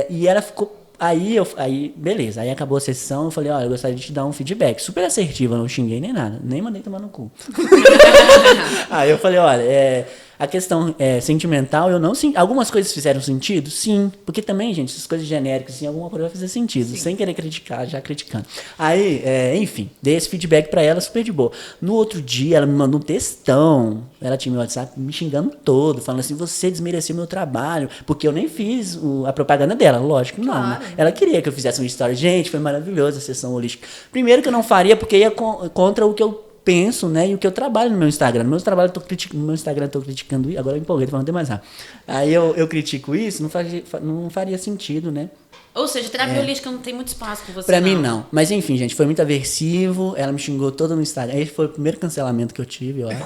E ela ficou. Aí, beleza, aí acabou a sessão, eu falei, olha, eu gostaria de te dar um feedback. Super assertiva, não xinguei nem nada, nem mandei tomar no cu. Aí eu falei, olha, a questão sentimental, eu não senti. Algumas coisas fizeram sentido? Sim. Porque também, gente, essas coisas genéricas, assim, alguma coisa vai fazer sentido. Sem querer criticar, já criticando. Aí, enfim, dei esse feedback pra ela, super de boa. No outro dia, ela me mandou um textão. Ela tinha meu WhatsApp me xingando todo, falando assim, você desmereceu meu trabalho. Porque eu nem fiz a propaganda dela, lógico que não, né? Ela queria que eu fizesse uma história. Gente, foi maravilhosa a sessão holística. Primeiro que eu não faria, porque ia contra o que eu penso, né, e o que eu trabalho no meu Instagram. No meu Instagram eu tô criticando isso, agora eu empolguei, tô falando demais rápido. Aí eu critico isso, não faria sentido, né? Ou seja, terapia holística não tem muito espaço com você. Pra mim, não. Mas enfim, gente, foi muito aversivo, ela me xingou toda no Instagram. Esse foi o primeiro cancelamento que eu tive, eu acho.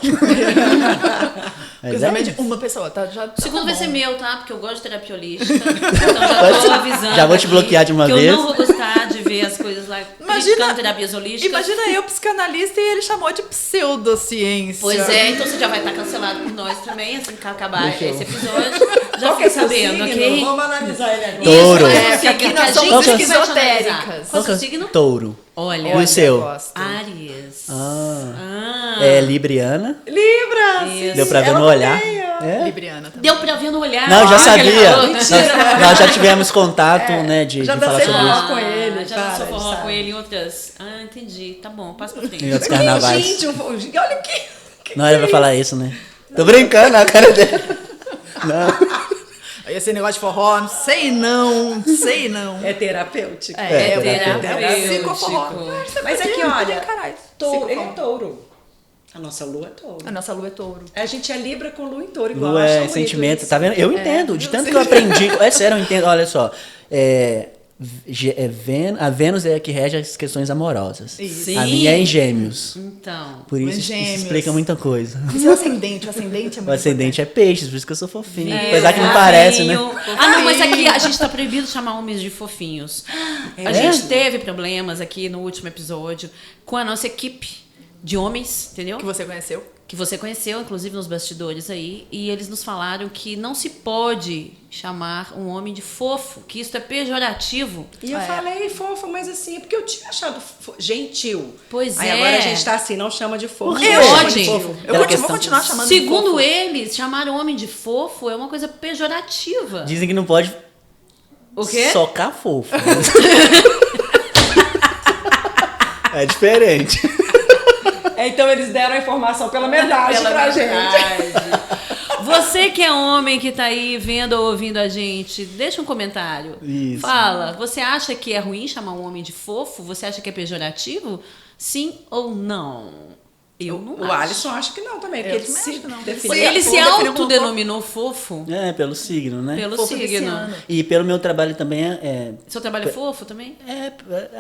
Mas Cruzamento isso. de uma pessoa, tá? O segundo vai ser meu, tá? Porque eu gosto de terapia holística. Então já tô avisando. Já vou te bloquear de uma que vez. eu não vou gostar de ver as coisas vídeos lá criticando terapias holísticas. Imagina eu, psicanalista, e ele chamou de pseudociência. Pois é, então você já vai estar cancelado por nós também, assim que acabar Deixa eu- esse episódio. Já Qual que é fiquei seu sabendo, signo? ok? Vamos analisar ele agora. Touro. Isso, é, Aqui que nós a somos gente vai te esquizotéricas. analisar. Qual é o seu signo? Touro. Olha, E o seu? Gosto. Áries. Ah. É libriana. Libra! Isso. Deu pra ver Ela no olhar. também, ó. É? Libriana também. Deu pra ver no olhar. Não, eu já Olha, sabia. ela- Nós já tivemos contato, né, de já falar dancei sobre forró isso. com ele, já para, dançou forró sabe? com ele em outras. Ah, entendi. Tá bom, passa pra frente. Em outros carnavais. Gente, olha que Não era pra falar isso, né? Tô brincando, a cara dele. Não. Aí esse negócio de forró, não sei não. é terapêutico. É, terapêutico. Psicoforró. Mas aqui, olha, Caralho. touro, ele é Psicoforró. touro. A nossa lua é touro. A nossa lua é touro. A gente é Libra com lua em touro, igual. Lua eu acho é bonito sentimento, isso. tá vendo? Eu entendo, de eu tanto sei. que eu aprendi. É sério, eu entendo. Olha só. A Vênus é a que rege as questões amorosas. Isso. A Sim. minha é em Gêmeos. Então. Por isso, Mas isso Gêmeos. explica muita coisa. E o ascendente? O ascendente é muito O ascendente é peixes, por isso que eu sou fofinho. É, Apesar que não fofinho. parece, né? Ah, não, mas aqui a gente tá proibido de chamar homens de fofinhos. A gente É? teve problemas aqui no último episódio com a nossa equipe de homens, entendeu? que você conheceu. Que você conheceu, inclusive nos bastidores aí, e eles nos falaram que não se pode chamar um homem de fofo, que isso é pejorativo. E eu falei fofo, mas assim, porque eu tinha achado gentil. Pois Aí é. agora a gente tá assim, não chama de fofo. Porque Não chama pode. de fofo. Eu Aquela vou questão- continuar chamando de Segundo fofo. eles, chamar o homem de fofo é uma coisa pejorativa. Dizem que não pode O quê? socar fofo. É diferente. Então eles deram a informação pela metade Pela pra metade. gente. Você que é homem que tá aí vendo ou ouvindo a gente, deixa um comentário. Isso. Fala, você acha que é ruim chamar um homem de fofo? Você acha que é pejorativo? Sim ou não? Eu não O acho. Alisson acha que não também, porque Eu ele também se acho que não. definiu. Ele se definiu como autodenominou fofo É, pelo signo, né? pelo Fofo signo. pisciano. E pelo meu trabalho também Seu trabalho é fofo também?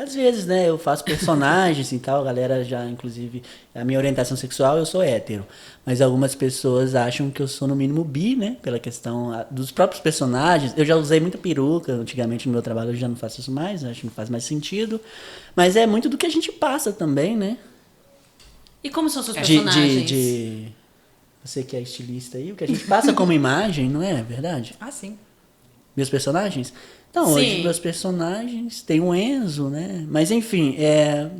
às vezes, né? Eu faço personagens e tal, a galera já, inclusive, a minha orientação sexual, eu sou hétero. Mas algumas pessoas acham que eu sou, no mínimo, bi, né? Pela questão dos próprios personagens. Eu já usei muita peruca, antigamente no meu trabalho eu já não faço isso mais, acho que não faz mais sentido. Mas é muito do que a gente passa também, né? E como são seus De, personagens? você que é estilista aí, o que a gente passa como imagem, não é verdade? Ah, sim. Meus personagens? Então, Sim. hoje meus personagens, tem o Enzo, né? Mas enfim,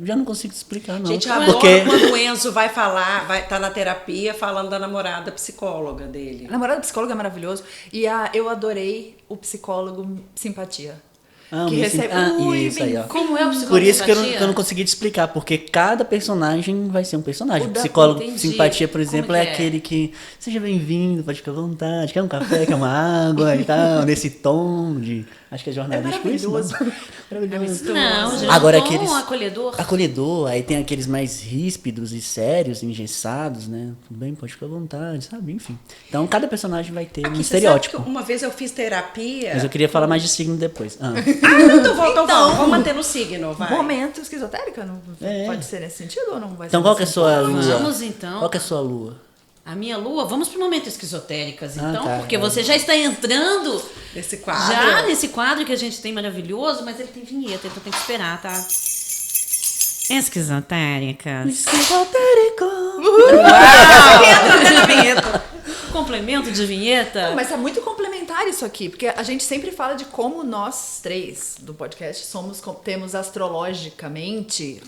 já não consigo te explicar, não. Gente, eu adoro porque quando o Enzo vai falar, vai estar na terapia falando da namorada psicóloga dele. A namorada do psicólogo é maravilhoso. E eu adorei o psicólogo Simpatia. Ah, que me recebe. senti- Ui, isso aí, ó. Como é o psicólogo Por isso que eu simpatia? não consegui te explicar, porque cada personagem vai ser um personagem. O O da- psicólogo entendi. simpatia, por Como exemplo, que é é? aquele que seja bem-vindo, pode ficar à vontade, quer um café, quer uma água e tal, nesse tom de. Acho que é jornalístico isso. maravilhoso. Não? Maravilhoso. Não, gente, Agora um tom aqueles- acolhedor. Acolhedor, aí tem aqueles mais ríspidos e sérios, engessados, né? Tudo bem, pode ficar à vontade, sabe? Enfim. Então cada personagem vai ter um Aqui, você estereótipo. sabe que uma vez eu fiz terapia. Mas eu queria falar mais de signo depois. Ah. Então vamos manter no signo, vai. Momento esquizotérica? Não, É. Pode ser nesse sentido ou não vai Então ser qual que é a nesse sua lua? Vamos, então. Qual que é a sua lua? A minha lua, vamos pro momento esquizotéricas, Ah, então, tá. porque você já está entrando Esse quadro. já nesse quadro que a gente tem maravilhoso, mas ele tem vinheta, então tem que esperar, tá? Esquizotéricas. Esquizotérico. Complemento de vinheta. Mas é muito complementar isso aqui, porque a gente sempre fala de como nós três do podcast temos astrologicamente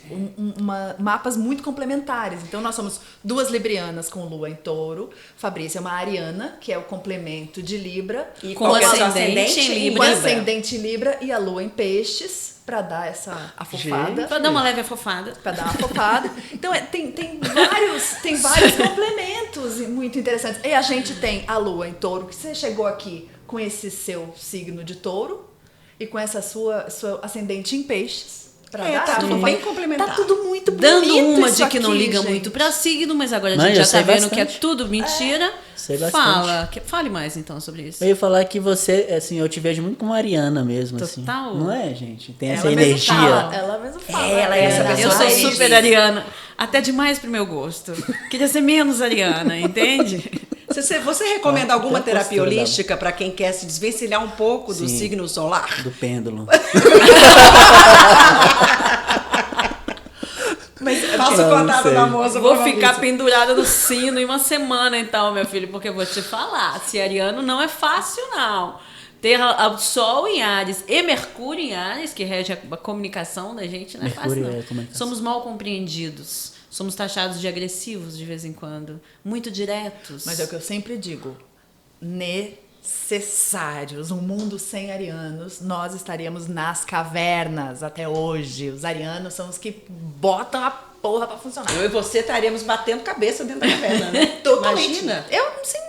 mapas muito complementares. Então nós somos duas librianas com lua em touro, Fabrícia é uma ariana, que é o complemento de Libra, E Com qual que é o seu ascendente em com Libra. ascendente em Libra e a lua em peixes, pra dar essa afofada. Pra dar uma leve afofada. Pra dar uma fopada. Então, tem vários complementos muito interessantes. E a gente tem a lua em touro, que você chegou aqui com esse seu signo de touro e com essa sua ascendente em peixes. Pra dar tá essa tudo fofada. bem complementar. Tá tudo muito Dando bonito uma isso de que não aqui, liga gente. muito pra signo, mas agora a Mas gente eu já tá sei vendo que é bastante. tudo mentira. Sei bastante. Fale mais então sobre isso. Eu ia falar que você, assim, eu te vejo muito como Ariana mesmo, assim. Total. Não é, gente? Tem essa Ela mesmo energia. fala, ela mesmo fala. Ela é essa pessoa Eu sou energia. super ariana. Até demais pro meu gosto. Queria ser menos ariana, entende? Você recomenda alguma tem a terapia postura holística para quem quer se desvencilhar um pouco do Sim. signo solar? Do pêndulo. Passa o contato da moça. Vou pra ficar Fabrício. pendurada no sino em uma semana, então, meu filho, porque eu vou te falar, se ariano não é fácil, não. Ter o Sol em Áries e Mercúrio em Áries, que rege a comunicação da gente, não é Mercúrio fácil, não. é comunicação. Somos mal compreendidos. Somos taxados de agressivos de vez em quando. Muito diretos. Mas é o que eu sempre digo. Necessários. Um mundo sem arianos, nós estaríamos nas cavernas até hoje. Os arianos são os que botam a porra pra funcionar. Eu e você estaríamos batendo cabeça dentro da caverna, né? Totalmente. Imagina. Eu não sei.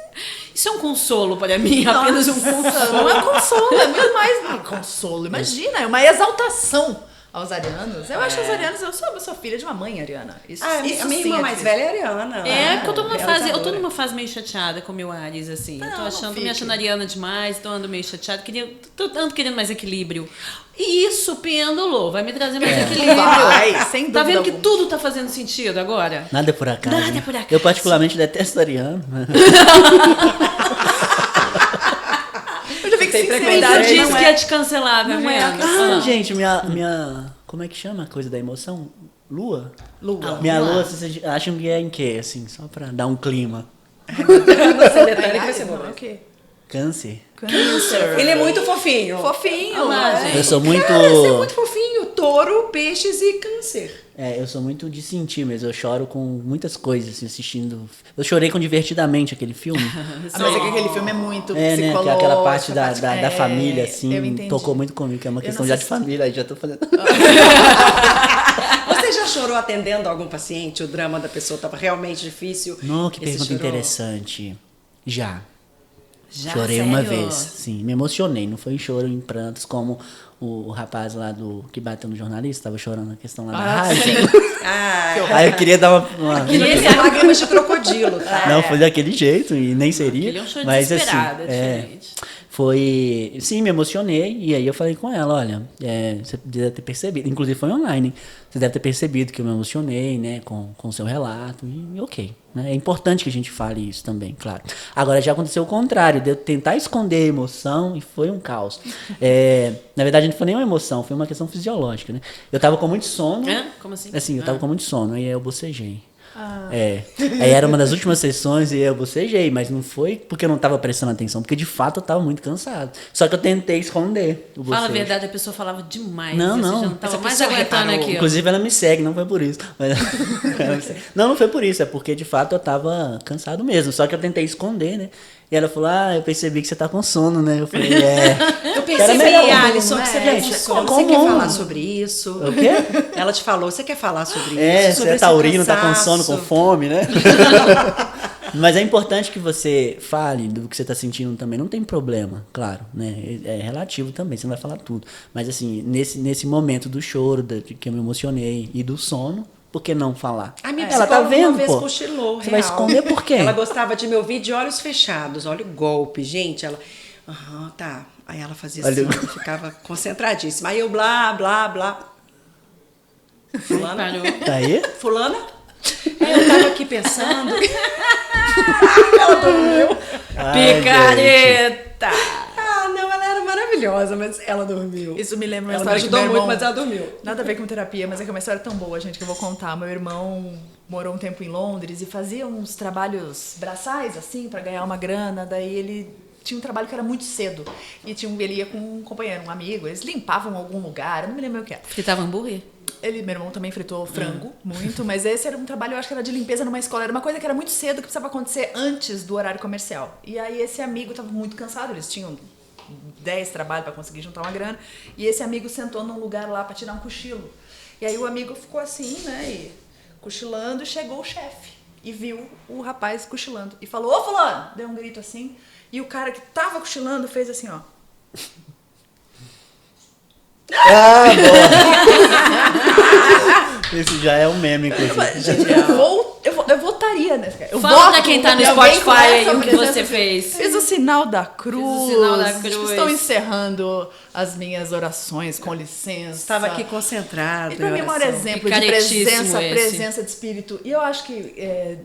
Isso é um consolo para mim, apenas um consolo. Não é consolo, é muito mais um consolo. Imagina, é uma exaltação aos arianos. Eu acho que os arianos, eu sou filha de uma mãe ariana. Isso, A isso minha sim irmã mais difícil. velha é ariana. É, porque eu tô realizadora. numa fase meio chateada com o meu Ares, assim. Não, eu tô não achando, fique. me achando ariana demais, tô andando meio chateada, ando querendo mais equilíbrio. E isso, pêndulo, vai me trazer mais equilíbrio. Vai, sem dúvida Tá vendo que alguma. tudo tá fazendo sentido agora? Nada é por acaso. Nada né? é por acaso. Eu particularmente detesto ariano. Eu já vi que Tem Quem preconceito. tu disse não que é- ia te cancelar, tá não é a vendo? Ah, gente, minha... Como é que chama a coisa da emoção? Lua? Lua. Minha lua, vocês acham que é em quê, assim? Só pra dar um clima. Nossa, detalhe que vai ser bom. O quê? Câncer. Câncer. Ele é muito fofinho. Fofinho. Ah, é. gente. Eu sou muito... Cara, você é muito fofinho. Touro, peixes e câncer. eu sou muito de sentir mesmo. Eu choro com muitas coisas, assim, assistindo... Eu chorei com Divertidamente, aquele filme. Ah, mas é que aquele filme é muito Né? Que psicológico. aquela parte da é, família, eu assim, entendi. tocou muito comigo, que é uma Eu questão não já sei de família, aí já tô fazendo... Você já chorou atendendo algum paciente? O drama da pessoa estava realmente difícil? Não, que E você pergunta chorou? interessante. Já. Já, Chorei uma sério? vez, sim, me emocionei, não foi em choro em prantos como o rapaz lá que bateu no jornalista, tava chorando a questão lá da rádio. Ah, Aí eu queria dar uma... e esse é lágrimas de crocodilo, tá? Não, foi daquele jeito e nem seria. Ele é um choro mas desesperado, assim, é diferente. foi... Sim, me emocionei e aí eu falei com ela, olha, você deve ter percebido, inclusive foi online, você deve ter percebido que eu me emocionei, né, com o seu relato e ok. Né? É importante que a gente fale isso também, claro. Agora já aconteceu o contrário, de eu tentar esconder a emoção e foi um caos. Na verdade não foi nem uma emoção, foi uma questão fisiológica, né? Eu tava com muito sono. Hã? Como assim? Assim, eu tava com muito sono, aí eu bocejei. Aí era uma das últimas sessões e eu bocejei, mas não foi porque eu não tava prestando atenção, porque de fato eu tava muito cansado. Só que eu tentei esconder o bocejo. Fala a verdade, a pessoa falava demais. Não, e você não. já não tava Essa mais pessoa aguentando reparou. aqui. Inclusive ela me segue, não foi por isso. Mas- ela me segue. Não foi por isso, é porque de fato eu tava cansado mesmo. Só que eu tentei esconder, né? E ela falou, eu percebi que você tá com sono, né? Eu falei, Eu percebi, melhor, Alisson, que você né? tem Gente, sono. como? Você quer falar sobre isso? O quê? Ela te falou, você quer falar sobre isso? Você Sobre é esse taurino, tá com cansaço? sono, com fome, né? Mas é importante que você fale do que você tá sentindo também. Não tem problema, claro, né? É relativo também, você não vai falar tudo. Mas assim, nesse momento do choro, de que eu me emocionei e do sono, por que não falar? A minha Ela psicóloga tá vendo, uma vez pô. cochilou, Você vai real. esconder por quê? Ela gostava de me ouvir de olhos fechados. Olha o golpe, gente. Ela, tá. Aí ela fazia Olha assim, o- ficava concentradíssima. Aí eu, blá, blá, blá. Fulana? Parou. Tá aí? Fulana? Aí eu tava aqui pensando. Ela dormiu. Ai, Picareta! Ah, não, ela era maravilhosa, mas ela dormiu. Isso me lembra uma Ela me história que ajudou meu muito, irmão... mas ela dormiu. Nada a ver com terapia, mas é que é uma história tão boa, gente, que eu vou contar. Meu irmão morou um tempo em Londres e fazia uns trabalhos braçais, assim, pra ganhar uma grana. Daí ele tinha um trabalho que era muito cedo. E ele ia com um companheiro, um amigo. Eles limpavam algum lugar, eu não me lembro o que era. Fritava hambúrguer? Meu irmão também fritou frango, muito, mas esse era um trabalho, eu acho que era de limpeza numa escola. Era uma coisa que era muito cedo, que precisava acontecer antes do horário comercial. E aí esse amigo estava muito cansado, eles tinham 10 trabalhos para conseguir juntar uma grana. E esse amigo sentou num lugar lá para tirar um cochilo. E aí o amigo ficou assim, né, e cochilando, e chegou o chefe. E viu o rapaz cochilando. E falou, ô fulano! Deu um grito assim. E o cara que tava cochilando fez assim, ó. Esse já é um meme, inclusive. Gente, eu votaria nesse cara. Eu Fala voto pra quem tá no em alguém com Spotify aí essa o que presença. você fez. Fiz o sinal da cruz. Fiz o sinal da cruz. Estou encerrando as minhas orações, com licença. Estava aqui concentrada. E para mim é o maior exemplo de Picaretíssimo presença, esse. presença de espírito. E eu acho que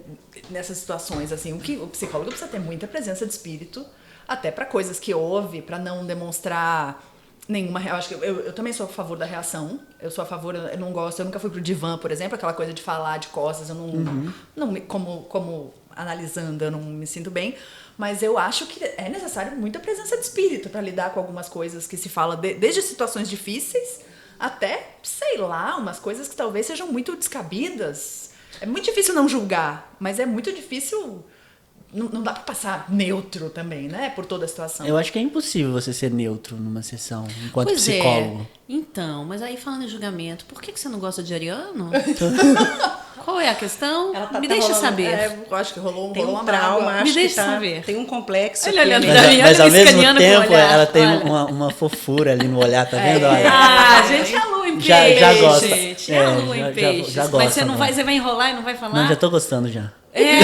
nessas situações, assim, o psicólogo precisa ter muita presença de espírito, até para coisas que ouve, para não demonstrar Nenhuma, eu acho que eu também sou a favor da reação. Eu sou a favor, eu não gosto, eu nunca fui pro divã, por exemplo, aquela coisa de falar de costas, eu como analisando, eu não me sinto bem. Mas eu acho que é necessário muita presença de espírito para lidar com algumas coisas que se fala, desde situações difíceis até, sei lá, umas coisas que talvez sejam muito descabidas. É muito difícil não julgar, mas é muito difícil. Não dá pra passar neutro também, né? Por toda a situação. Eu acho que é impossível você ser neutro numa sessão, enquanto Pois psicólogo. é. Então, mas aí falando em julgamento, por que você não gosta de ariano? Qual é a questão? Ela Me deixa rolando- saber. Eu acho que rolou Tem uma um trauma, mágoa. acho Me que deixa tá, saber. tem um complexo. Olha, aqui, olhando né? pra mim. Mas me ao mesmo escaneando com o tempo, olhar, ela tem olha. uma fofura ali no olhar, tá vendo? Olha. Ah, gente, é a lua em Já peixe. gosta. Gente, é É, a lua já em peixe. gosta, Mas você não né? vai, você vai enrolar e não vai falar? Não, já tô gostando já. É.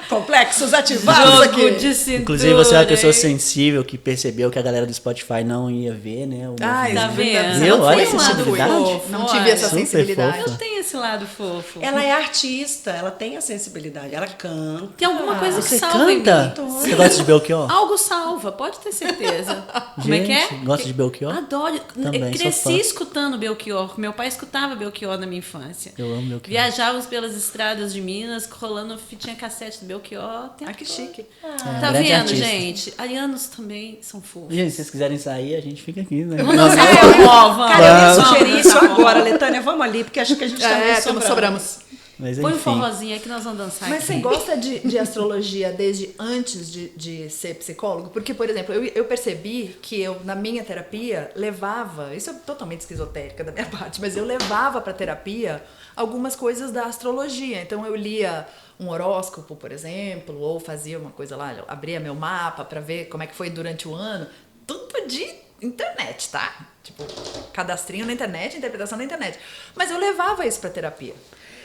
Complexos ativados Jogo aqui. de cintura. Inclusive, você é uma pessoa hein? sensível que percebeu que a galera do Spotify não ia ver, né? O Ai, Tá movimento. vendo? Viu? Não Olha foi a um lado sensibilidade. fofo, Não tive olha. essa Super sensibilidade. fofa. Eu tenho esse lado fofo. Ela é artista, ela tem a sensibilidade, ela canta. Tem alguma coisa que Você salva em canta? mim. Você gosta de Belchior? Algo salva, pode ter certeza. Como é que é? Gente, gosta de Belchior? Adoro. Também, Eu sou cresci fã. escutando Belchior. Meu pai escutava Belchior na minha infância. Eu amo Belchior. Viajávamos pelas estradas de Minas, rolando fitinha cassete do Belchior. Ah, que chique. Tá grande vendo, artista. gente? Arianos também são fofos. Gente, se vocês quiserem sair, a gente fica aqui, né? Vamos dançar forró, vamos. Cara, eu ia Vamos sugerir isso dançar agora, forró. Letânia. Vamos ali, porque acho que a gente tá meio sobrando. sobramos. Mas Põe um enfim. forrozinho aí que nós vamos dançar Mas aqui. você gosta de astrologia desde antes de ser psicólogo? Porque, por exemplo, eu percebi que eu, na minha terapia, levava... Isso é totalmente esquizotérica da minha parte, mas eu levava pra terapia algumas coisas da astrologia. Então, eu lia um horóscopo, por exemplo, ou fazia uma coisa lá, eu abria meu mapa pra ver como é que foi durante o ano. Tudo de internet, tá? Tipo, cadastrinho na internet, interpretação na internet. Mas eu levava isso pra terapia.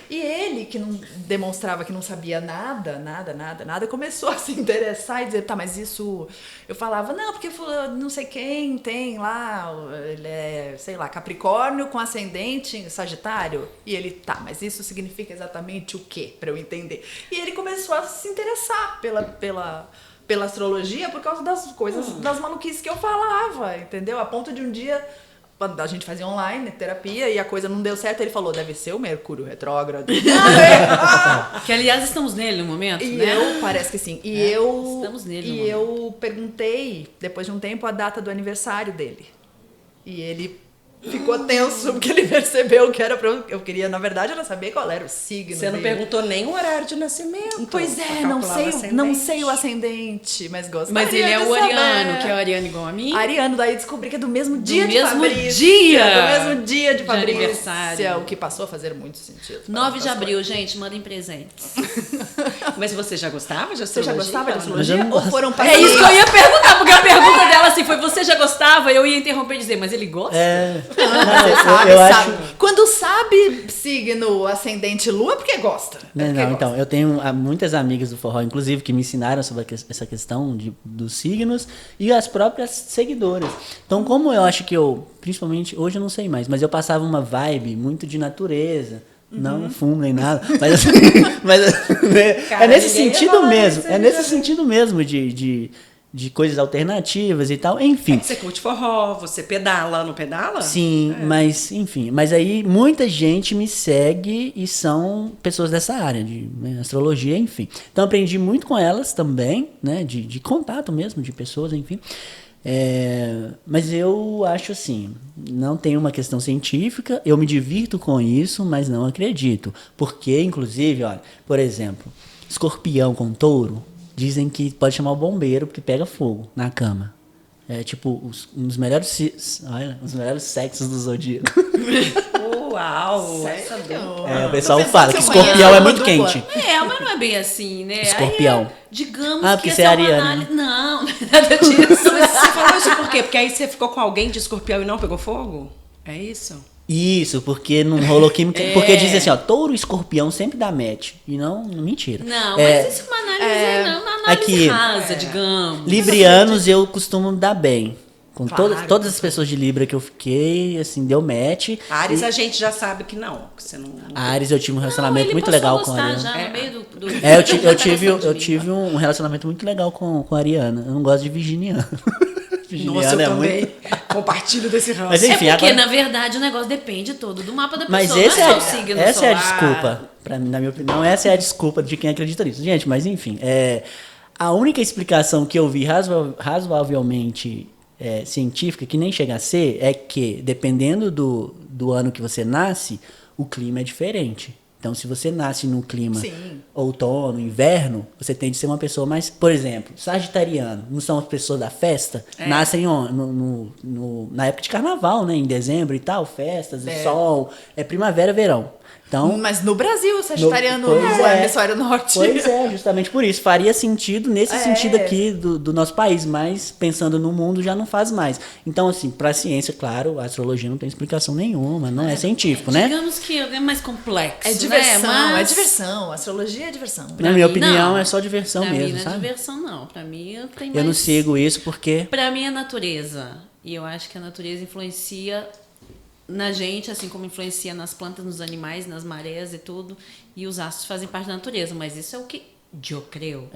E ele, que não demonstrava que não sabia nada, começou a se interessar e dizer, tá, mas isso... Eu falava, não, porque não sei quem tem lá, ele é, sei lá, Capricórnio com ascendente em Sagitário. E ele, tá, mas isso significa exatamente o quê, pra eu entender? E ele começou a se interessar pela astrologia por causa das coisas, das maluquices que eu falava, entendeu? A ponto de um dia... A gente fazia online, terapia, e a coisa não deu certo. Ele falou, deve ser o Mercúrio retrógrado. Que, aliás, estamos nele no momento, E né? parece que sim. estamos nele no E eu perguntei, depois de um tempo, a data do aniversário dele. E ele ficou tenso, porque ele percebeu que era pra eu queria, na verdade, era saber qual era o signo Você não dele. perguntou nem o horário de nascimento. Pois é, pra não calcular sei, o não ascendente. sei o ascendente, mas gostaria Mas ele é de o saber. ariano, que é o ariano igual a mim. Ariano, daí descobri que é do mesmo dia de mesmo Fabrícia. dia Do mesmo dia de de Fabrícia. aniversário. O que passou a fazer muito sentido. 9 de abril, gente, mandem presentes. Mas você já gostava de Você já astrologia? gostava de Mas eu astrologia? não Ou gosto. foram É isso que eu ia perguntar, porque a pergunta dela assim foi, você já gostava? Eu ia interromper e dizer, mas ele gosta? É. Você Não, sabe, eu sabe. acho. Quando sabe signo, ascendente, lua, é porque gosta. É porque Não, gosta. então, eu tenho muitas amigas do forró, inclusive, que me ensinaram sobre essa questão dos signos e as próprias seguidoras. Então, como eu acho que principalmente, hoje eu não sei mais, mas eu passava uma vibe muito de natureza. Não fumo nem nada, mas assim, Cara, é nesse ninguém sentido fala mesmo, isso, é nesse sentido mesmo de coisas alternativas e tal, enfim. Você curte forró, você pedala, não pedala? Sim, mas enfim, mas aí muita gente me segue e são pessoas dessa área de astrologia, enfim. Então aprendi muito com elas também, né, de contato mesmo, de pessoas, enfim. Mas eu acho assim, não tem uma questão científica, eu me divirto com isso, mas não acredito. Porque, inclusive, olha, por exemplo, escorpião com touro, dizem que pode chamar o bombeiro porque pega fogo na cama. É tipo um dos melhores sexos do zodíaco. Uau! O pessoal pensando fala que que eu escorpião conheço é uma muito dupla. quente. Mas não é bem assim, né? Escorpião. Aí digamos Ah, que porque essa você é é uma ariana. análise... Não, nada disso. Mas você falou isso por quê? Porque aí você ficou com alguém de escorpião e não pegou fogo? É isso? Isso, porque não rolou química. Porque dizem assim, ó, touro e escorpião sempre dá match. E não, mentira. Não, mas isso é uma análise, não, uma análise aqui, rasa, digamos. Librianos eu costumo dar bem. Com Claro. todas as pessoas de Libra que eu fiquei, assim, deu match. Ares E a gente já sabe que não. Que você não... a Ares eu tive um relacionamento Ele muito passou legal a com a gostar Ariana. já no meio do É, eu da tive um relacionamento muito legal com a Ariana. Eu não gosto de virginiano. Nossa, eu é também muito... compartilho desse ranço. Mas enfim, É porque, agora... na verdade, o negócio depende todo do mapa da pessoa. Mas não é só o signo essa é a solar. desculpa, pra mim, na minha opinião, essa é a desculpa de quem acredita nisso. Gente, mas enfim, a única explicação que eu vi razoavelmente científica, que nem chega a ser, é que, dependendo do ano que você nasce, o clima é diferente. Então, se você nasce num clima Sim. outono, inverno, você tende a ser uma pessoa mais... Por exemplo, sagitariano, não são as pessoas da festa? Nascem na época de carnaval, né? Em dezembro e tal, festas, sol, primavera, verão. Então, Mas no Brasil, sagitariano Pois no é. hemisfério norte. Pois é, justamente por isso. Faria sentido nesse sentido aqui do nosso país, mas pensando no mundo já não faz mais. Então, assim, pra ciência, claro, a astrologia não tem explicação nenhuma, não é científico, né? Digamos que é mais complexo, É diversão, né? Mas... é diversão. Astrologia é diversão. Na minha mim, opinião, não. é só diversão pra mesmo, mim não é sabe? diversão, não. Pra mim, tem Eu não mais... sigo isso porque... Pra mim é natureza. E eu acho que a natureza influencia na gente, assim como influencia nas plantas, nos animais, nas marés e tudo. E os astros fazem parte da natureza. Mas isso é o que eu creio.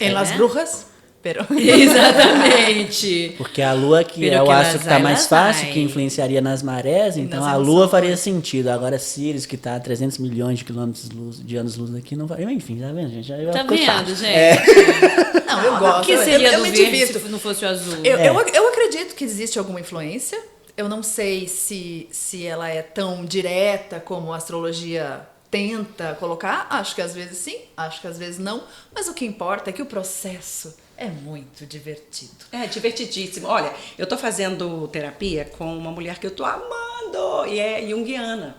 Em Las né? Brujas, pero... Exatamente. Porque a Lua, que Pero é o que astro que tá las mais las fácil, hay. que influenciaria nas marés, então nas a Lua emoções. faria sentido. Agora Sirius, que tá a 300 milhões de quilômetros de anos-luz aqui, não faria. Enfim, tá vendo, gente? Aí Tá ficou chato. vendo, gente? Não, eu gosto. O que seria eu do me verde divirto. se não fosse o azul? Eu acredito que existe alguma influência. Eu não sei se ela é tão direta como a astrologia tenta colocar. Acho que às vezes sim, acho que às vezes não. Mas o que importa é que o processo é muito divertido. É divertidíssimo. Olha, eu tô fazendo terapia com uma mulher que eu tô amando e é junguiana.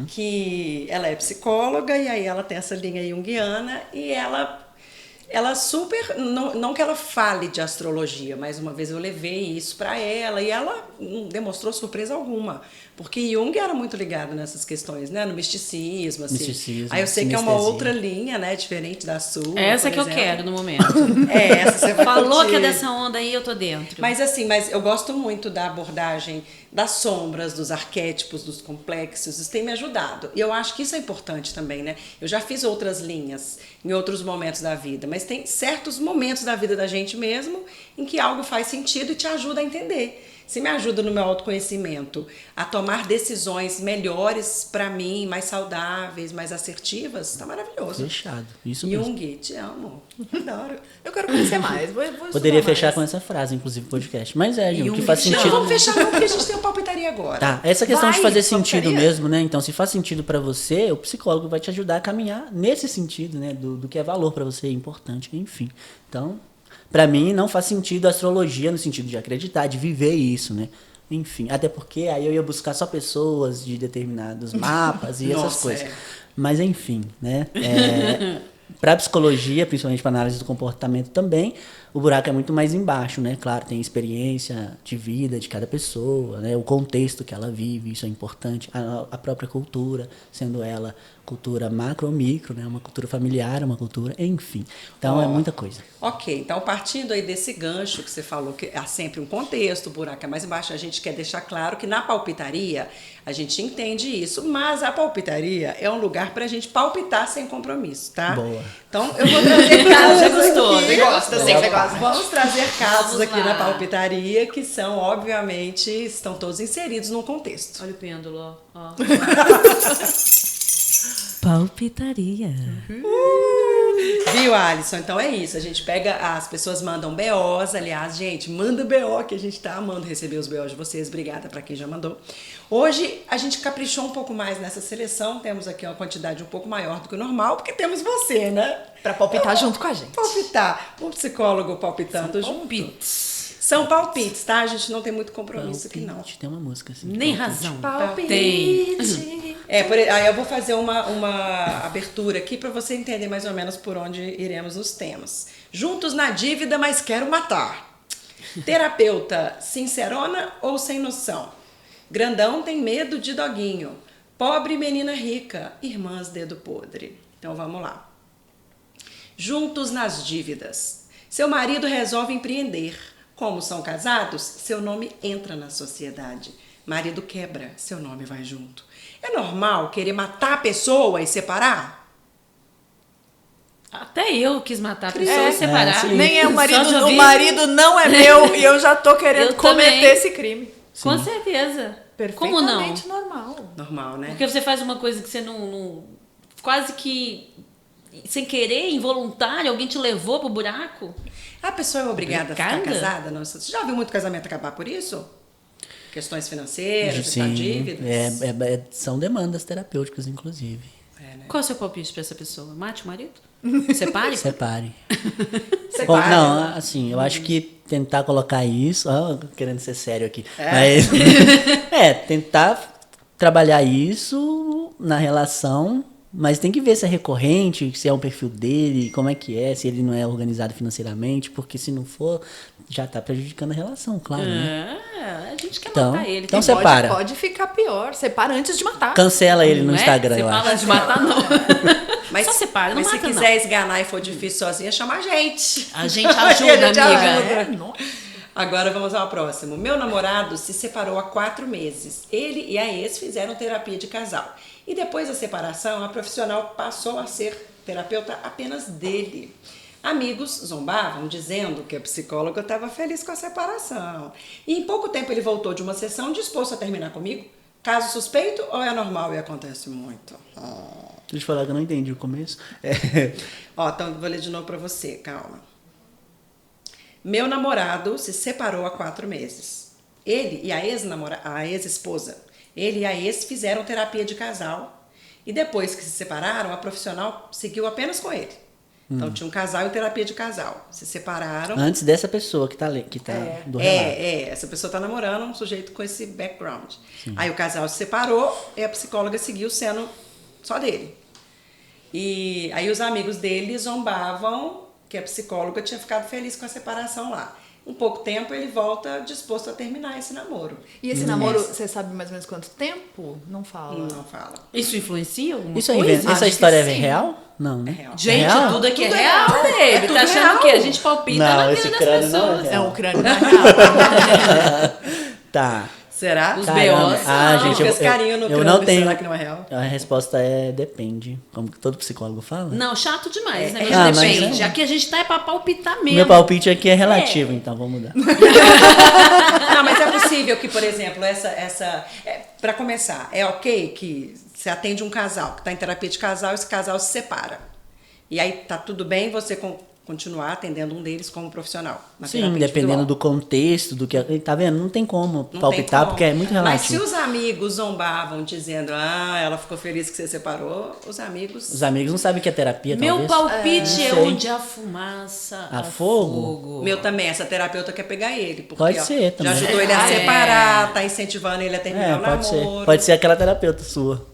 Que ela é psicóloga e aí ela tem essa linha junguiana e ela super, não que ela fale de astrologia, mas uma vez eu levei isso para ela e ela não demonstrou surpresa alguma, porque Jung era muito ligado nessas questões, né, no misticismo, assim. Misticismo, Aí eu sei que é uma sinestesia. outra linha, né, diferente da sua. Essa por que eu exemplo. quero no momento. Essa você vai Falou curtir. que é dessa onda aí, eu tô dentro. Mas assim, eu gosto muito da abordagem das sombras, dos arquétipos, dos complexos, isso tem me ajudado. E eu acho que isso é importante também, né? Eu já fiz outras linhas em outros momentos da vida, mas tem certos momentos da vida da gente mesmo em que algo faz sentido e te ajuda a entender. Se me ajuda no meu autoconhecimento a tomar decisões melhores para mim, mais saudáveis, mais assertivas, tá maravilhoso. Fechado, isso mesmo. Jung, te amo. Adoro. Eu quero conhecer mais. Vou Poderia estudar fechar mais. com essa frase, inclusive, no podcast. Mas Jung, Jung que faz te Não, sentido. vamos fechar não, porque a gente tem uma palpitaria agora. Tá, essa questão de Vai, fazer sentido palpitaria. mesmo, né? Então, se faz sentido pra você, o psicólogo vai te ajudar a caminhar nesse sentido, né? Do que é valor pra você, importante, enfim. Então, pra mim, não faz sentido a astrologia no sentido de acreditar, de viver isso, né? Enfim, até porque aí eu ia buscar só pessoas de determinados mapas e essas Nossa, coisas. é. Mas enfim, né? Para psicologia, principalmente para análise do comportamento também, o buraco é muito mais embaixo, né? Claro, tem experiência de vida de cada pessoa, né? O contexto que ela vive, isso é importante. A própria cultura, sendo ela cultura macro ou micro, né? Uma cultura familiar, uma cultura, enfim. Então é muita coisa. Ok, então partindo aí desse gancho que você falou, que há sempre um contexto, o buraco é mais embaixo, a gente quer deixar claro que na palpitaria a gente entende isso, mas a palpitaria é um lugar pra gente palpitar sem compromisso, tá? Boa. Então eu vou trazer casos Já gostou, aqui. você gosta, eu sei que você gosta. Vamos trazer casos Vamos aqui lá. na palpitaria que são, obviamente, estão todos inseridos num contexto. Olha o pêndulo, ó. Palpitaria. Viu, Alisson? Então é isso. A gente pega, as pessoas mandam BOs. Aliás, gente, manda BO que a gente tá amando receber os BOs de vocês. Obrigada pra quem já mandou. Hoje a gente caprichou um pouco mais nessa seleção. Temos aqui uma quantidade um pouco maior do que o normal, porque temos você, né? Pra palpitar junto com a gente. Palpitar. Um psicólogo palpitando junto. Palpites. São palpites, tá? A gente não tem muito compromisso aqui, não. Tem uma música assim. Nem palpite. razão. Palpite. Tem. Aí eu vou fazer uma abertura aqui para você entender mais ou menos por onde iremos nos temas. Juntos na dívida, mas quero matar. Terapeuta, sincerona ou sem noção? Grandão tem medo de doguinho. Pobre menina rica, irmãs dedo podre. Então vamos lá. Juntos nas dívidas. Seu marido resolve empreender. Como são casados, seu nome entra na sociedade. Marido quebra, seu nome vai junto. É normal querer matar a pessoa e separar? Até eu quis matar a pessoa e separar. sim. Nem é o Só marido, de o ouvir. marido não é meu e eu já tô querendo Eu cometer também. esse crime. Com certeza. Como não? Perfeitamente normal. Normal, né? Porque você faz uma coisa que você não quase que sem querer, involuntário, alguém te levou pro buraco. A pessoa é obrigada a ficar Obrigada? casada? Não, você já viu muito casamento acabar por isso? Questões financeiras, dívidas? São demandas terapêuticas, inclusive. É, né? Qual é o seu palpite pra essa pessoa? Mate o marido? Separe? Separe. Separe, Bom, não, né? assim, eu acho que tentar colocar isso... querendo ser sério aqui. Mas, tentar trabalhar isso na relação, mas tem que ver se é recorrente, se é um perfil dele, como é que é, se ele não é organizado financeiramente, porque se não for, já tá prejudicando a relação, claro, né? A gente quer Então- matar ele. então Tem- separa. Pode ficar pior. Separa antes de matar. Cancela ele no Não é? Instagram, Você eu fala acho. de matar, não. Mas, Só separa, não mas se mata, não. quiser esganar e for difícil sozinha, chama a gente. A gente ajuda, gente amiga. ajuda. Agora vamos ao próximo. Meu namorado se separou há 4 meses. Ele e a ex fizeram terapia de casal. E depois da separação, a profissional passou a ser terapeuta apenas dele. Amigos zombavam, dizendo que a psicóloga estava feliz com a separação. E em pouco tempo ele voltou de uma sessão disposto a terminar comigo. Caso suspeito ou é normal e acontece muito? Deixa eu falar que eu não entendi o começo. Ó, então vou ler de novo pra você, calma. Meu namorado se separou há 4 meses. Ele e a ex-esposa, ele e a ex fizeram terapia de casal. E depois que se separaram, a profissional seguiu apenas com ele. Então tinha um casal e terapia de casal. Se separaram. Antes dessa pessoa que tá do relato. Essa pessoa tá namorando um sujeito com esse background. Aí o casal se separou e a psicóloga seguiu sendo só dele. E aí os amigos dele zombavam que a psicóloga tinha ficado feliz com a separação lá. Um pouco tempo ele volta disposto a terminar esse namoro. E esse namoro, você sabe mais ou menos quanto tempo? Não fala. Não fala. Isso influencia alguma Isso é coisa? essa Acho história é que sim. real? Não, né? É real. Gente, real? tudo aqui Tudo é real, baby. tudo Tá achando real. o quê? A gente palpita Não, na esse vida das crânio não é pessoas. real. É um crânio na real. Tá. Será? Os Caramba. BOs Ah, são. gente, Fez carinho no eu crânio, não tenho. será que não é real? A resposta é depende, como todo psicólogo fala. Não, chato demais, né? É, Mas mas depende. é. Aqui a gente tá é pra palpitar mesmo. Meu palpite aqui é relativo, então vamos mudar. Não, mas é possível que, por exemplo, para começar, é ok que você atende um casal que está em terapia de casal e esse casal se separa. E aí tá tudo bem você continuar atendendo um deles como profissional. Na Sim, terapia dependendo individual. do contexto, do que. Tá vendo? Não tem como Não palpitar, tem como. porque é muito Mas se relativo. os amigos zombavam dizendo, ela ficou feliz que você separou, os amigos... Os amigos não sabem o que é terapia, Meu talvez. palpite é Não sei. onde a fumaça A fogo? Meu também, essa terapeuta quer pegar ele. Porque, Pode ó, ser também. Já ajudou ele a É. separar, tá incentivando ele a terminar o Pode namoro. ser. Pode ser aquela terapeuta sua.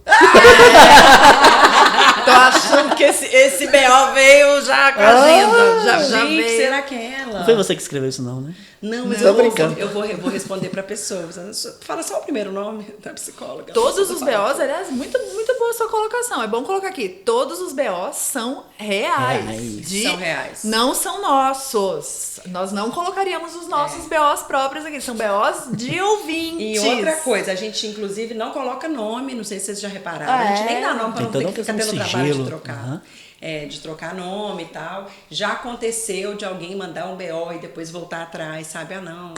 Tô achando que esse BO veio já com a agenda. Já Gente, veio. será que é ela? Não foi você que escreveu isso, não, né? Não, mas Tô eu brincando. vou responder pra pessoas. Fala só o primeiro nome da psicóloga. Todos os BOs, aliás, muito boa sua colocação. É bom colocar aqui. Todos os BOs são reais. Reais. São reais. Não são nossos. Nós não colocaríamos os nossos BOs próprios aqui. São BOs de ouvintes. E outra coisa, a gente inclusive não coloca nome, não sei se vocês já repararam. A gente nem dá nome pra Tem não toda ter uma que ficar questão tendo de trabalho de sigilo. trocar. Aham. De trocar nome e tal. Já aconteceu de alguém mandar um BO e depois voltar atrás, sabe? Não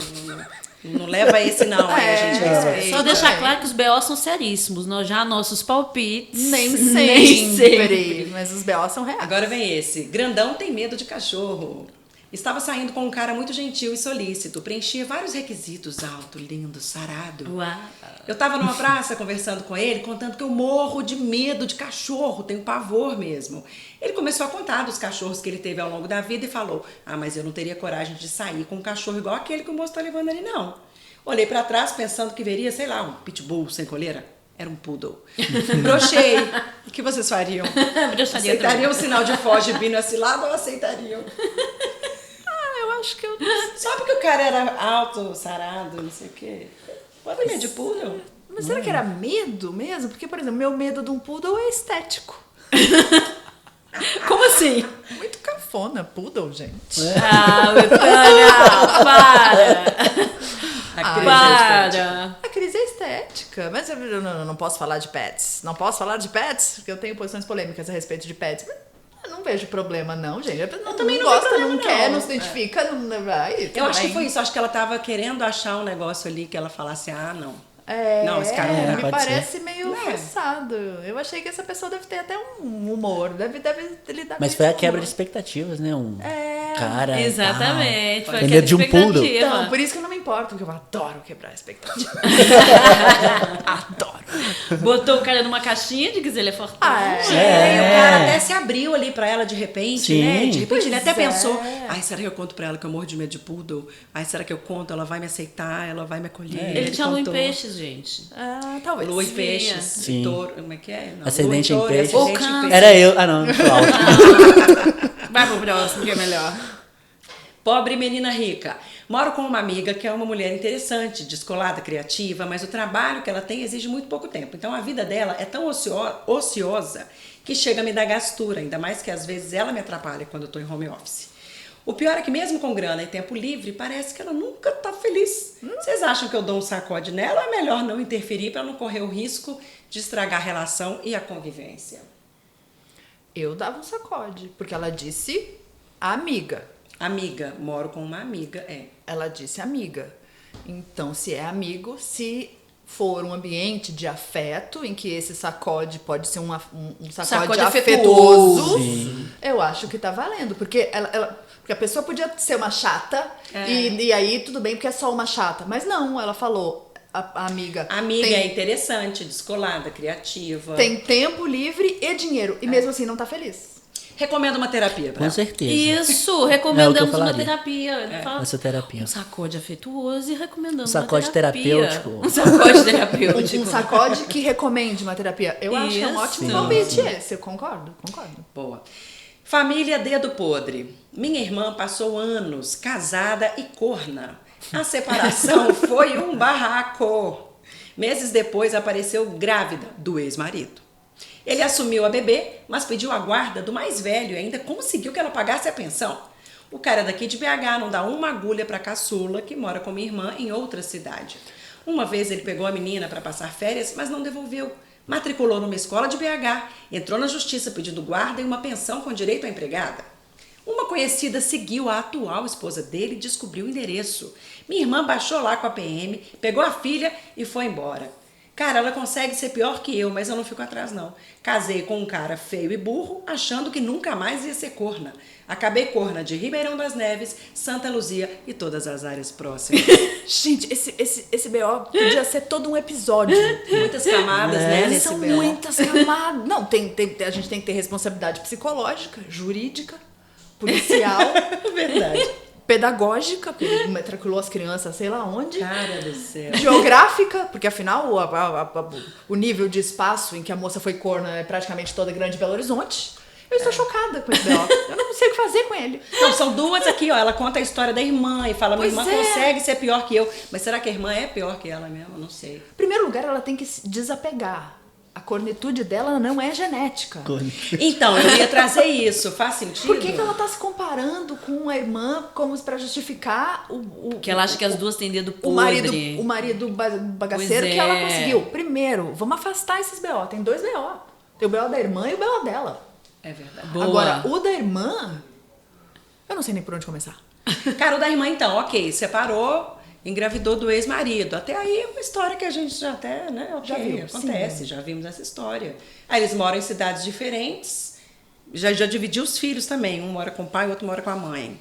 leva esse não, aí a gente respeita. Só deixar claro que os BO são seríssimos. Nós já nossos palpites. Nem Nem sempre. Mas os BOs são reais. Agora vem esse. Grandão tem medo de cachorro. Estava saindo com um cara muito gentil e solícito. Preenchia vários requisitos. Alto, lindo, sarado. Uau. Eu estava numa praça conversando com ele, contando que eu morro de medo de cachorro, tenho pavor mesmo. Ele começou a contar dos cachorros que ele teve ao longo da vida e falou: mas eu não teria coragem de sair com um cachorro igual aquele que o moço está levando ali, não. Olhei para trás pensando que veria, sei lá, um pitbull sem coleira. Era um poodle. Brochei. O que vocês fariam? Brocharia Aceitariam o sinal de foge bino acilado ou aceitariam? Eu acho que eu... Só porque o cara era alto, sarado, não sei o quê. Pode medo de poodle? Mas será que era medo mesmo? Porque, por exemplo, meu medo de um poodle é estético. Como assim? Muito café. cafona, poodle, gente. Ah, Betânia, para! A crise Para! A crise é estética, mas eu não posso falar de pets. Não posso falar de pets, porque eu tenho posições polêmicas a respeito de pets. Eu não vejo problema, não, gente. Eu também não não gosta, vejo problema, não quer, não. não se identifica, não vai. Eu acho que foi isso. Acho que ela tava querendo achar um negócio ali que ela falasse, não. É, Não, esse cara não dá. me Pode parece meio É. forçado. Eu achei que essa pessoa deve ter até um humor, deve lidar Mas com foi a esse quebra de humor. expectativas, né? Um É, cara. Exatamente. Foi Tem aquela medo de um poodle. expectativa. Então, por isso que eu não me importo, porque eu adoro quebrar a expectativa. Adoro. Botou o cara numa caixinha de que ele é fortão. E o cara até se abriu ali pra ela de repente, Sim. né? De repente ele até Pois é. pensou, ai, será que eu conto pra ela que eu morro de medo de poodle? Ai, será que eu conto? Ela vai me aceitar, ela vai me acolher. Ele tinha lua em contou. peixes, gente. Ah, talvez. Lua em Sim. peixes, Sim. touro, como é que é? Não, Ascendente em lua touro e peixes. ascendente Ou em câncer. peixes. Era eu. Ah, não, muito alto. Vai pro próximo, que é melhor. Pobre menina rica. Moro com uma amiga que é uma mulher interessante, descolada, criativa, mas o trabalho que ela tem exige muito pouco tempo. Então a vida dela é tão ociosa que chega a me dar gastura, ainda mais que às vezes ela me atrapalha quando eu tô em home office. O pior é que mesmo com grana e tempo livre, parece que ela nunca tá feliz. Vocês acham que eu dou um sacode nela ou é melhor não interferir para não correr o risco de estragar a relação e a convivência? Eu dava um sacode, porque ela disse amiga. Amiga, moro com uma amiga, Ela disse amiga. Então, se é amigo, se for um ambiente de afeto, em que esse sacode pode ser um sacode Sacode afetuoso, Sim. eu acho que tá valendo. Porque porque a pessoa podia ser uma chata, e aí tudo bem, porque é só uma chata. Mas não, ela falou, a amiga. Amiga tem, é interessante, descolada, criativa. tem tempo livre e dinheiro. E mesmo assim não tá feliz. Recomendo uma terapia pra Com ela. certeza. Isso, É o que eu recomendamos uma falaria. terapia. Fala, Essa terapia. um sacode afetuoso e recomendando Um sacode uma terapia. terapêutico. Um sacode terapêutico. Um sacode que recomende uma terapia. Eu acho que é um Isso. ótimo Sim, palpite esse. Eu concordo. Boa. Família dedo podre. Minha irmã passou anos casada e corna. A separação foi um barraco. Meses depois apareceu grávida do ex-marido. Ele assumiu a bebê, mas pediu a guarda do mais velho e ainda conseguiu que ela pagasse a pensão. O cara é daqui de BH não dá uma agulha para a caçula, que mora com minha irmã em outra cidade. Uma vez ele pegou a menina para passar férias, mas não devolveu. Matriculou numa escola de BH, entrou na justiça pedindo guarda e uma pensão com direito à empregada. Uma conhecida seguiu a atual esposa dele e descobriu o endereço. Minha irmã baixou lá com a PM, pegou a filha e foi embora. Cara, ela consegue ser pior que eu, mas eu não fico atrás, não. Casei com um cara feio e burro, achando que nunca mais ia ser corna. Acabei corna de Ribeirão das Neves, Santa Luzia e todas as áreas próximas. Gente, esse BO podia ser todo um episódio. Muitas camadas, né, nesse São BO. muitas camadas. Não, a gente tem que ter responsabilidade psicológica, jurídica, policial, Verdade. pedagógica, porque ele matriculou as crianças sei lá onde. Cara do céu. Geográfica, porque afinal o nível de espaço em que a moça foi corna é praticamente toda Grande Belo Horizonte. Eu estou chocada com esse BO. Eu não sei o que fazer com ele. Não, são duas aqui, ó. Ela conta a história da irmã e fala: minha Pois irmã é. consegue ser pior que eu. Mas será que a irmã é pior que ela mesmo? Eu não sei. Em primeiro lugar, ela tem que se desapegar. A cornitude dela não é genética. Então, eu ia trazer isso. Faz sentido? Por que ela tá se comparando com a irmã como para justificar Que ela acha que as duas têm dedo o podre. marido bagaceiro Pois que ela é. conseguiu? Primeiro, vamos afastar esses BO. Tem dois BO. Tem o BO da irmã e o BO dela. É verdade. Boa. Agora, o da irmã, eu não sei nem por onde começar. Cara, o da irmã, então, ok, separou, engravidou do ex-marido. Até aí é uma história que a gente já até, né, ok, Já viu, acontece, já vimos essa história. Aí eles moram em cidades diferentes, já dividiu os filhos também, um mora com o pai, o outro mora com a mãe.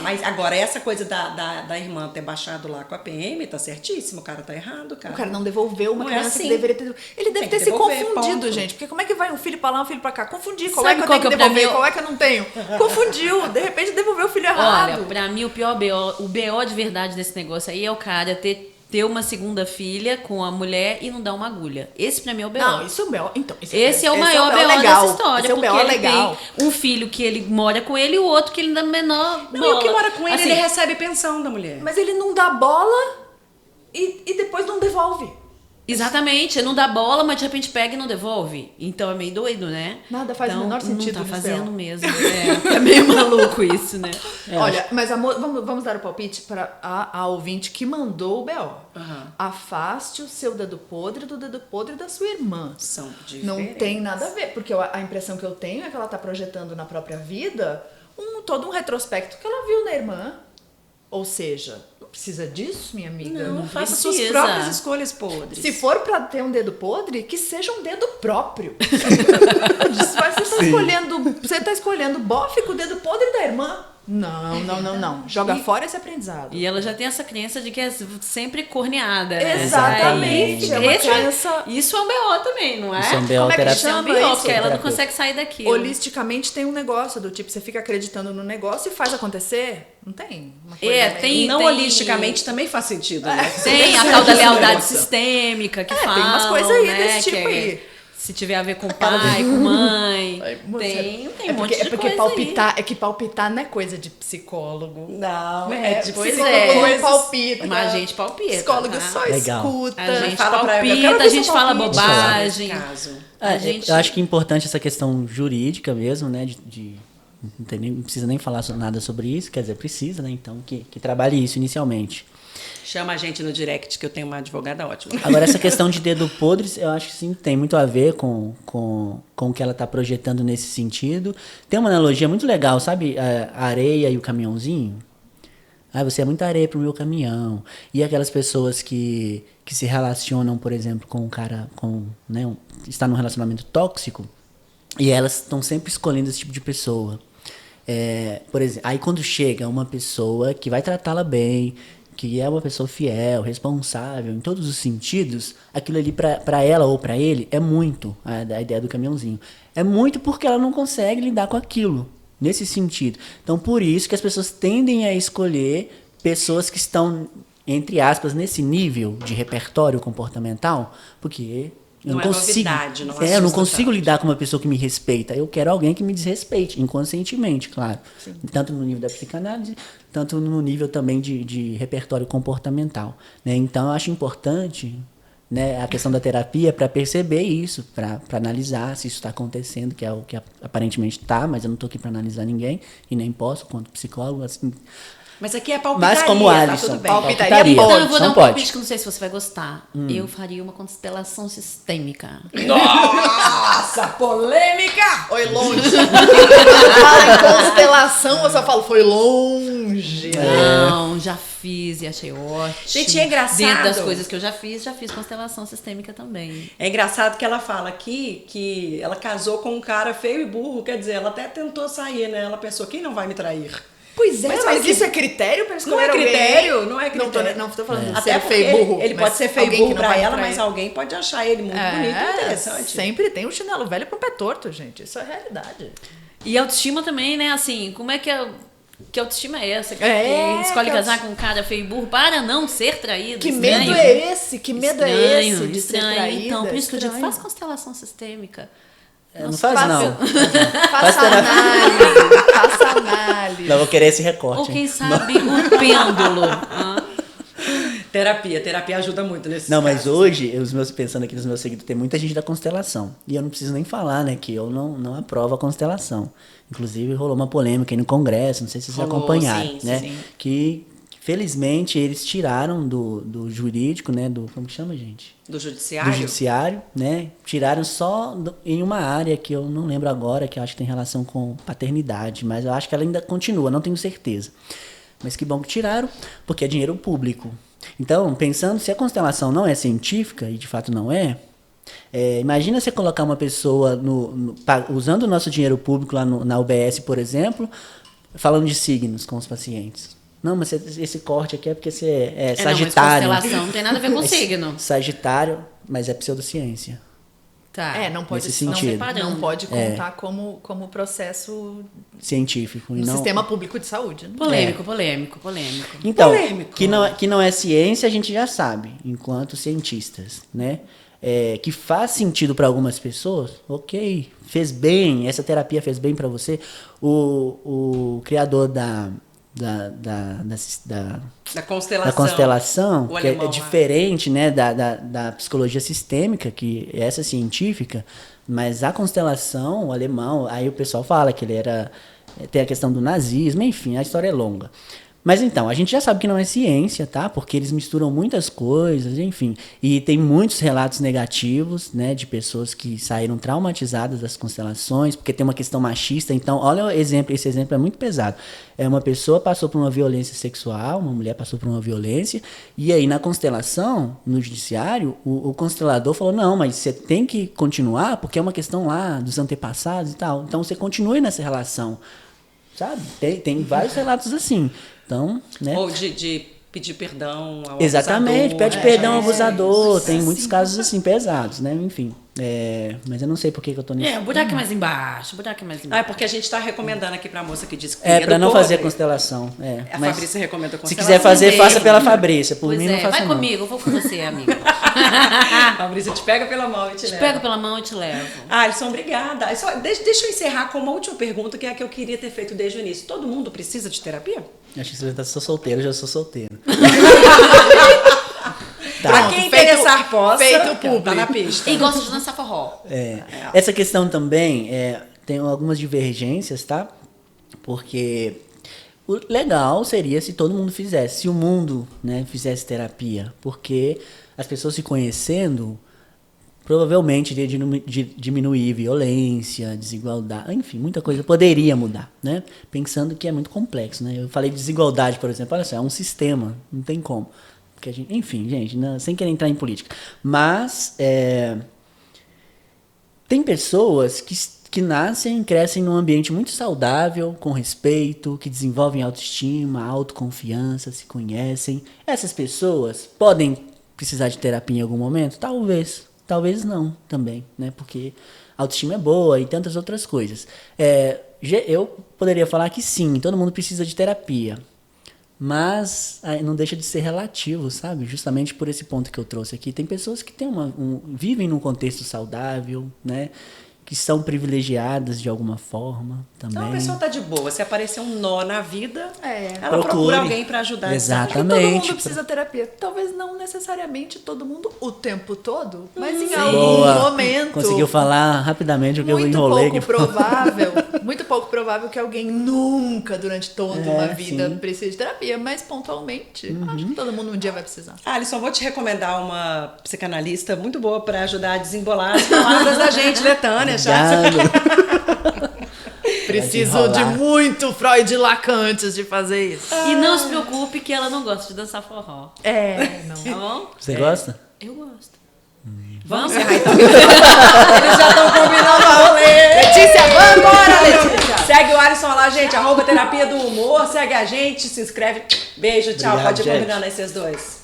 Mas agora, essa coisa da irmã ter baixado lá com a PM, tá certíssimo, o cara tá errado, cara. O cara não devolveu uma Não é criança assim. que deveria ter... Ele deve Tem ter que se devolver, confundido, ponto. gente. Porque como é que vai um filho pra lá, um filho pra cá? Confundir. Qual Sabe é que eu qual tenho que que é pra devolver? mim? Qual é que eu não tenho? Confundiu. De repente devolveu o filho errado. Olha, pra mim o pior BO, o BO de verdade desse negócio aí é o cara ter uma segunda filha com a mulher e não dar uma agulha. Esse pra mim é o BO. Não, isso é o BO. Então, Esse é o maior BO legal. dessa história, Esse é o porque BO ele legal. tem um filho que ele mora com ele e o outro que ele dá menor Não, bola. e o que mora com ele, Assim, ele recebe pensão da mulher. Mas ele não dá bola e depois não devolve. Exatamente, não dá bola, mas de repente pega e não devolve. Então é meio doido, né? Nada faz o menor sentido Não no tá céu. fazendo mesmo. É meio maluco isso, né? Olha, mas amor, vamos dar o palpite para a ouvinte que mandou o B.O. Afaste o seu dedo podre do dedo podre da sua irmã. São Não diferentes. tem nada a ver, porque a impressão que eu tenho é que ela tá projetando na própria vida todo um retrospecto que ela viu na irmã. Ou seja, não precisa disso, minha amiga. Não, faça precisa. suas próprias escolhas podres. Se for pra ter um dedo podre, que seja um dedo próprio. Você tá escolhendo bofe com o dedo podre da irmã. Não. Joga fora esse aprendizado. E ela já tem essa crença de que é sempre corneada, né? Exatamente. É uma crença... Isso é um BO também, não é? Isso é um BO Como é que terapia. Isso é um chama BO, isso? porque ela não Terapeuta. consegue sair daqui. Holisticamente tem um negócio do tipo, você fica acreditando no negócio e faz acontecer. Não tem uma coisa meio- tem- Não holisticamente também faz sentido, né? Tem a tal da lealdade sistêmica que fala. tem umas coisas aí né, desse que tipo é- aí. Se tiver a ver com pai, com mãe. Ai, moça, Tem é um monte porque, de é porque coisa palpitar, é que palpitar não é coisa de psicólogo. Não, pois psicólogo é. não palpita. Mas a gente palpita. Psicólogo tá? só Legal. escuta. A gente Fala pra ela, eu quero palpita, ver a seu gente fala palpite. bobagem. Nesse caso. A gente... Eu acho que é importante essa questão jurídica mesmo, né? Não precisa nem falar nada sobre isso, quer dizer, precisa, né? Então, que trabalhe isso inicialmente. Chama a gente no direct que eu tenho uma advogada ótima. Agora, essa questão de dedo podre, eu acho que sim, tem muito a ver com o que ela está projetando nesse sentido. Tem uma analogia muito legal, sabe? A areia e o caminhãozinho. Você é muita areia pro meu caminhão. E aquelas pessoas que se relacionam, por exemplo, com um cara, né, está num relacionamento tóxico, e elas estão sempre escolhendo esse tipo de pessoa. Por exemplo, aí quando chega uma pessoa que vai tratá-la bem, que é uma pessoa fiel, responsável, em todos os sentidos, aquilo ali para ela ou para ele é muito, a ideia do caminhãozinho. É muito porque ela não consegue lidar com aquilo, nesse sentido. Então, por isso que as pessoas tendem a escolher pessoas que estão, entre aspas, nesse nível de repertório comportamental, porque... Eu Não não é consigo, novidade, não eu não assusta consigo tanto. lidar com uma pessoa que me respeita. Eu quero alguém que me desrespeite, inconscientemente, claro. Tanto no nível da psicanálise, tanto no nível também de repertório comportamental. Né? Então, eu acho importante, né, a questão da terapia para perceber isso, para analisar se isso está acontecendo, que é o que aparentemente está, mas eu não estou aqui para analisar ninguém, e nem posso, quanto psicólogo, assim. Mas aqui é palpitaria, Mas como tá Alisson, tudo bem. Palpitaria Então pode, eu vou dar não um pode. palpite que eu não sei se você vai gostar. Eu faria uma constelação sistêmica. Nossa, polêmica! Foi longe. Fala em constelação, eu só falo, foi longe. Não, já fiz e achei ótimo. Gente, é engraçado. Dentro das coisas que eu já fiz constelação sistêmica também. É engraçado que ela fala aqui que ela casou com um cara feio e burro, quer dizer, ela até tentou sair, né? Ela pensou, quem não vai me trair? Pois é, Mas mas, olha que- isso é critério pra Não escolher é alguém? critério, não é critério. Não tô falando de Até ser porque feio e burro. ele mas pode ser feio e alguém burro que não pra vai me ela, trair. mas alguém pode achar ele muito bonito e interessante. Sempre tem um chinelo velho pro pé torto, gente. Isso é realidade. E autoestima também, né? Assim, como é que que autoestima é essa? Que É, escolhe que casar com um cara feio e burro para não ser traído. Que estranho. medo é esse? Que medo é Estranho, esse de ser estranho. traída? Então, por isso que eu digo, Estranho. faz constelação sistêmica. Não faz, não. Faça análise. Faça análise. Não vou querer esse recorte. Ou quem hein? sabe o pêndulo. Hã? Terapia ajuda muito nesse Não, mas hoje, pensando aqui nos meus seguidores, tem muita gente da constelação. E eu não preciso nem falar, né, que eu não aprovo a constelação. Inclusive, rolou uma polêmica aí no Congresso, não sei se vocês Rolou, acompanharam, sim, né? sim. Que, felizmente, eles tiraram do jurídico, né, como que chama, gente? Do judiciário? Do judiciário, né? Tiraram só em uma área que eu não lembro agora, que eu acho que tem relação com paternidade, mas eu acho que ela ainda continua, não tenho certeza. Mas que bom que tiraram, porque é dinheiro público. Então, pensando, se a constelação não é científica, e de fato não imagina você colocar uma pessoa usando o nosso dinheiro público lá na UBS, por exemplo, falando de signos com os pacientes. Não, mas esse corte aqui é porque você é Sagitário. Não, mas constelação não tem nada a ver com É signo. Sagitário, mas é pseudociência. Tá. Não pode, Nesse não, sentido. separando. não pode contar como processo Científico. E no não... sistema público de saúde. Né? Polêmico. Então, Polêmico. que não é ciência, a gente já sabe, enquanto cientistas, né? Que faz sentido para algumas pessoas, ok, fez bem, essa terapia fez bem para você. O criador Da constelação. Da constelação, O que alemão, é diferente, né, da psicologia sistêmica, que é essa científica, mas a constelação, o alemão, aí o pessoal fala que ele era... Tem a questão do nazismo, enfim, a história é longa. Mas então, a gente já sabe que não é ciência, tá? Porque eles misturam muitas coisas, enfim. E tem muitos relatos negativos, né? De pessoas que saíram traumatizadas das constelações, porque tem uma questão machista. Então, olha o exemplo, esse exemplo é muito pesado. Uma pessoa passou por uma violência sexual, uma mulher passou por uma violência, e aí na constelação, no judiciário, o constelador falou, não, mas você tem que continuar, porque é uma questão lá dos antepassados e tal. Então, você continue nessa relação, sabe? Tem vários relatos assim. Então, né? Ou de pedir perdão ao Exatamente, abusador. pede perdão ao abusador. Tem sim. muitos casos assim pesados, né? Enfim. Mas eu não sei por que eu tô nisso. O buraco é mais embaixo, o buraco é mais Ah, é embaixo. porque a gente tá recomendando aqui pra moça que disse que Pra não podre. fazer constelação. A Mas Fabrícia recomenda a se constelação. quiser fazer, mesmo. faça pela Fabrícia. Por Pois mim, não faça vai não. comigo, eu vou com você, amiga. Fabrícia, te pega pela mão e te Te leva. pego pela mão e te levo. Alisson, obrigada. Deixa eu encerrar com uma última pergunta, que é a que eu queria ter feito desde o início. Todo mundo precisa de terapia? Acho que você tá sou solteiro, eu já sou solteiro. Pra quem interessar possa, feito público. tá na pista. E gosta de dançar forró. Essa questão também tem algumas divergências, tá? Porque o legal seria se todo mundo fizesse, se o mundo, né, fizesse terapia. Porque as pessoas se conhecendo provavelmente iria diminuir violência, desigualdade, enfim, muita coisa poderia mudar, né? Pensando que é muito complexo, né? Eu falei de desigualdade, por exemplo, olha só, é um sistema, não tem como. Porque enfim, gente, sem querer entrar em política. Mas tem pessoas que nascem e crescem num ambiente muito saudável, com respeito, que desenvolvem autoestima, autoconfiança, se conhecem. Essas pessoas podem precisar de terapia em algum momento? Talvez. Talvez não também, né? Porque a autoestima é boa e tantas outras coisas. Eu poderia falar que sim, todo mundo precisa de terapia. Mas não deixa de ser relativo, sabe? Justamente por esse ponto que eu trouxe aqui. Tem pessoas que vivem num contexto saudável, né? Que são privilegiadas de alguma forma também. Então a pessoa tá de boa. Se aparecer um nó na vida, ela Procure. procura alguém pra ajudar. Exatamente. Todo mundo precisa de terapia. Talvez não necessariamente todo mundo o tempo todo, mas em algum Boa. momento. Conseguiu falar rapidamente o que eu Muito enrolei. muito pouco provável que alguém nunca, durante toda uma vida, sim. precise de terapia, mas pontualmente, acho que todo mundo um dia vai precisar. Alisson, vou te recomendar uma psicanalista muito boa pra ajudar a desembolar as palavras da gente, Letânia. Preciso de muito Freud e Lacan antes de fazer isso. E não se preocupe que ela não gosta de dançar forró. Não. Tá bom? Você gosta? Eu gosto. Vamos encerrar então. Eles já estão combinando a rolê. Letícia, vamos embora, Letícia! Segue o Alisson lá, gente. @terapia do humor. Segue a gente, se inscreve. Beijo, tchau. Obrigado, Pode ir gente. combinando aí vocês dois.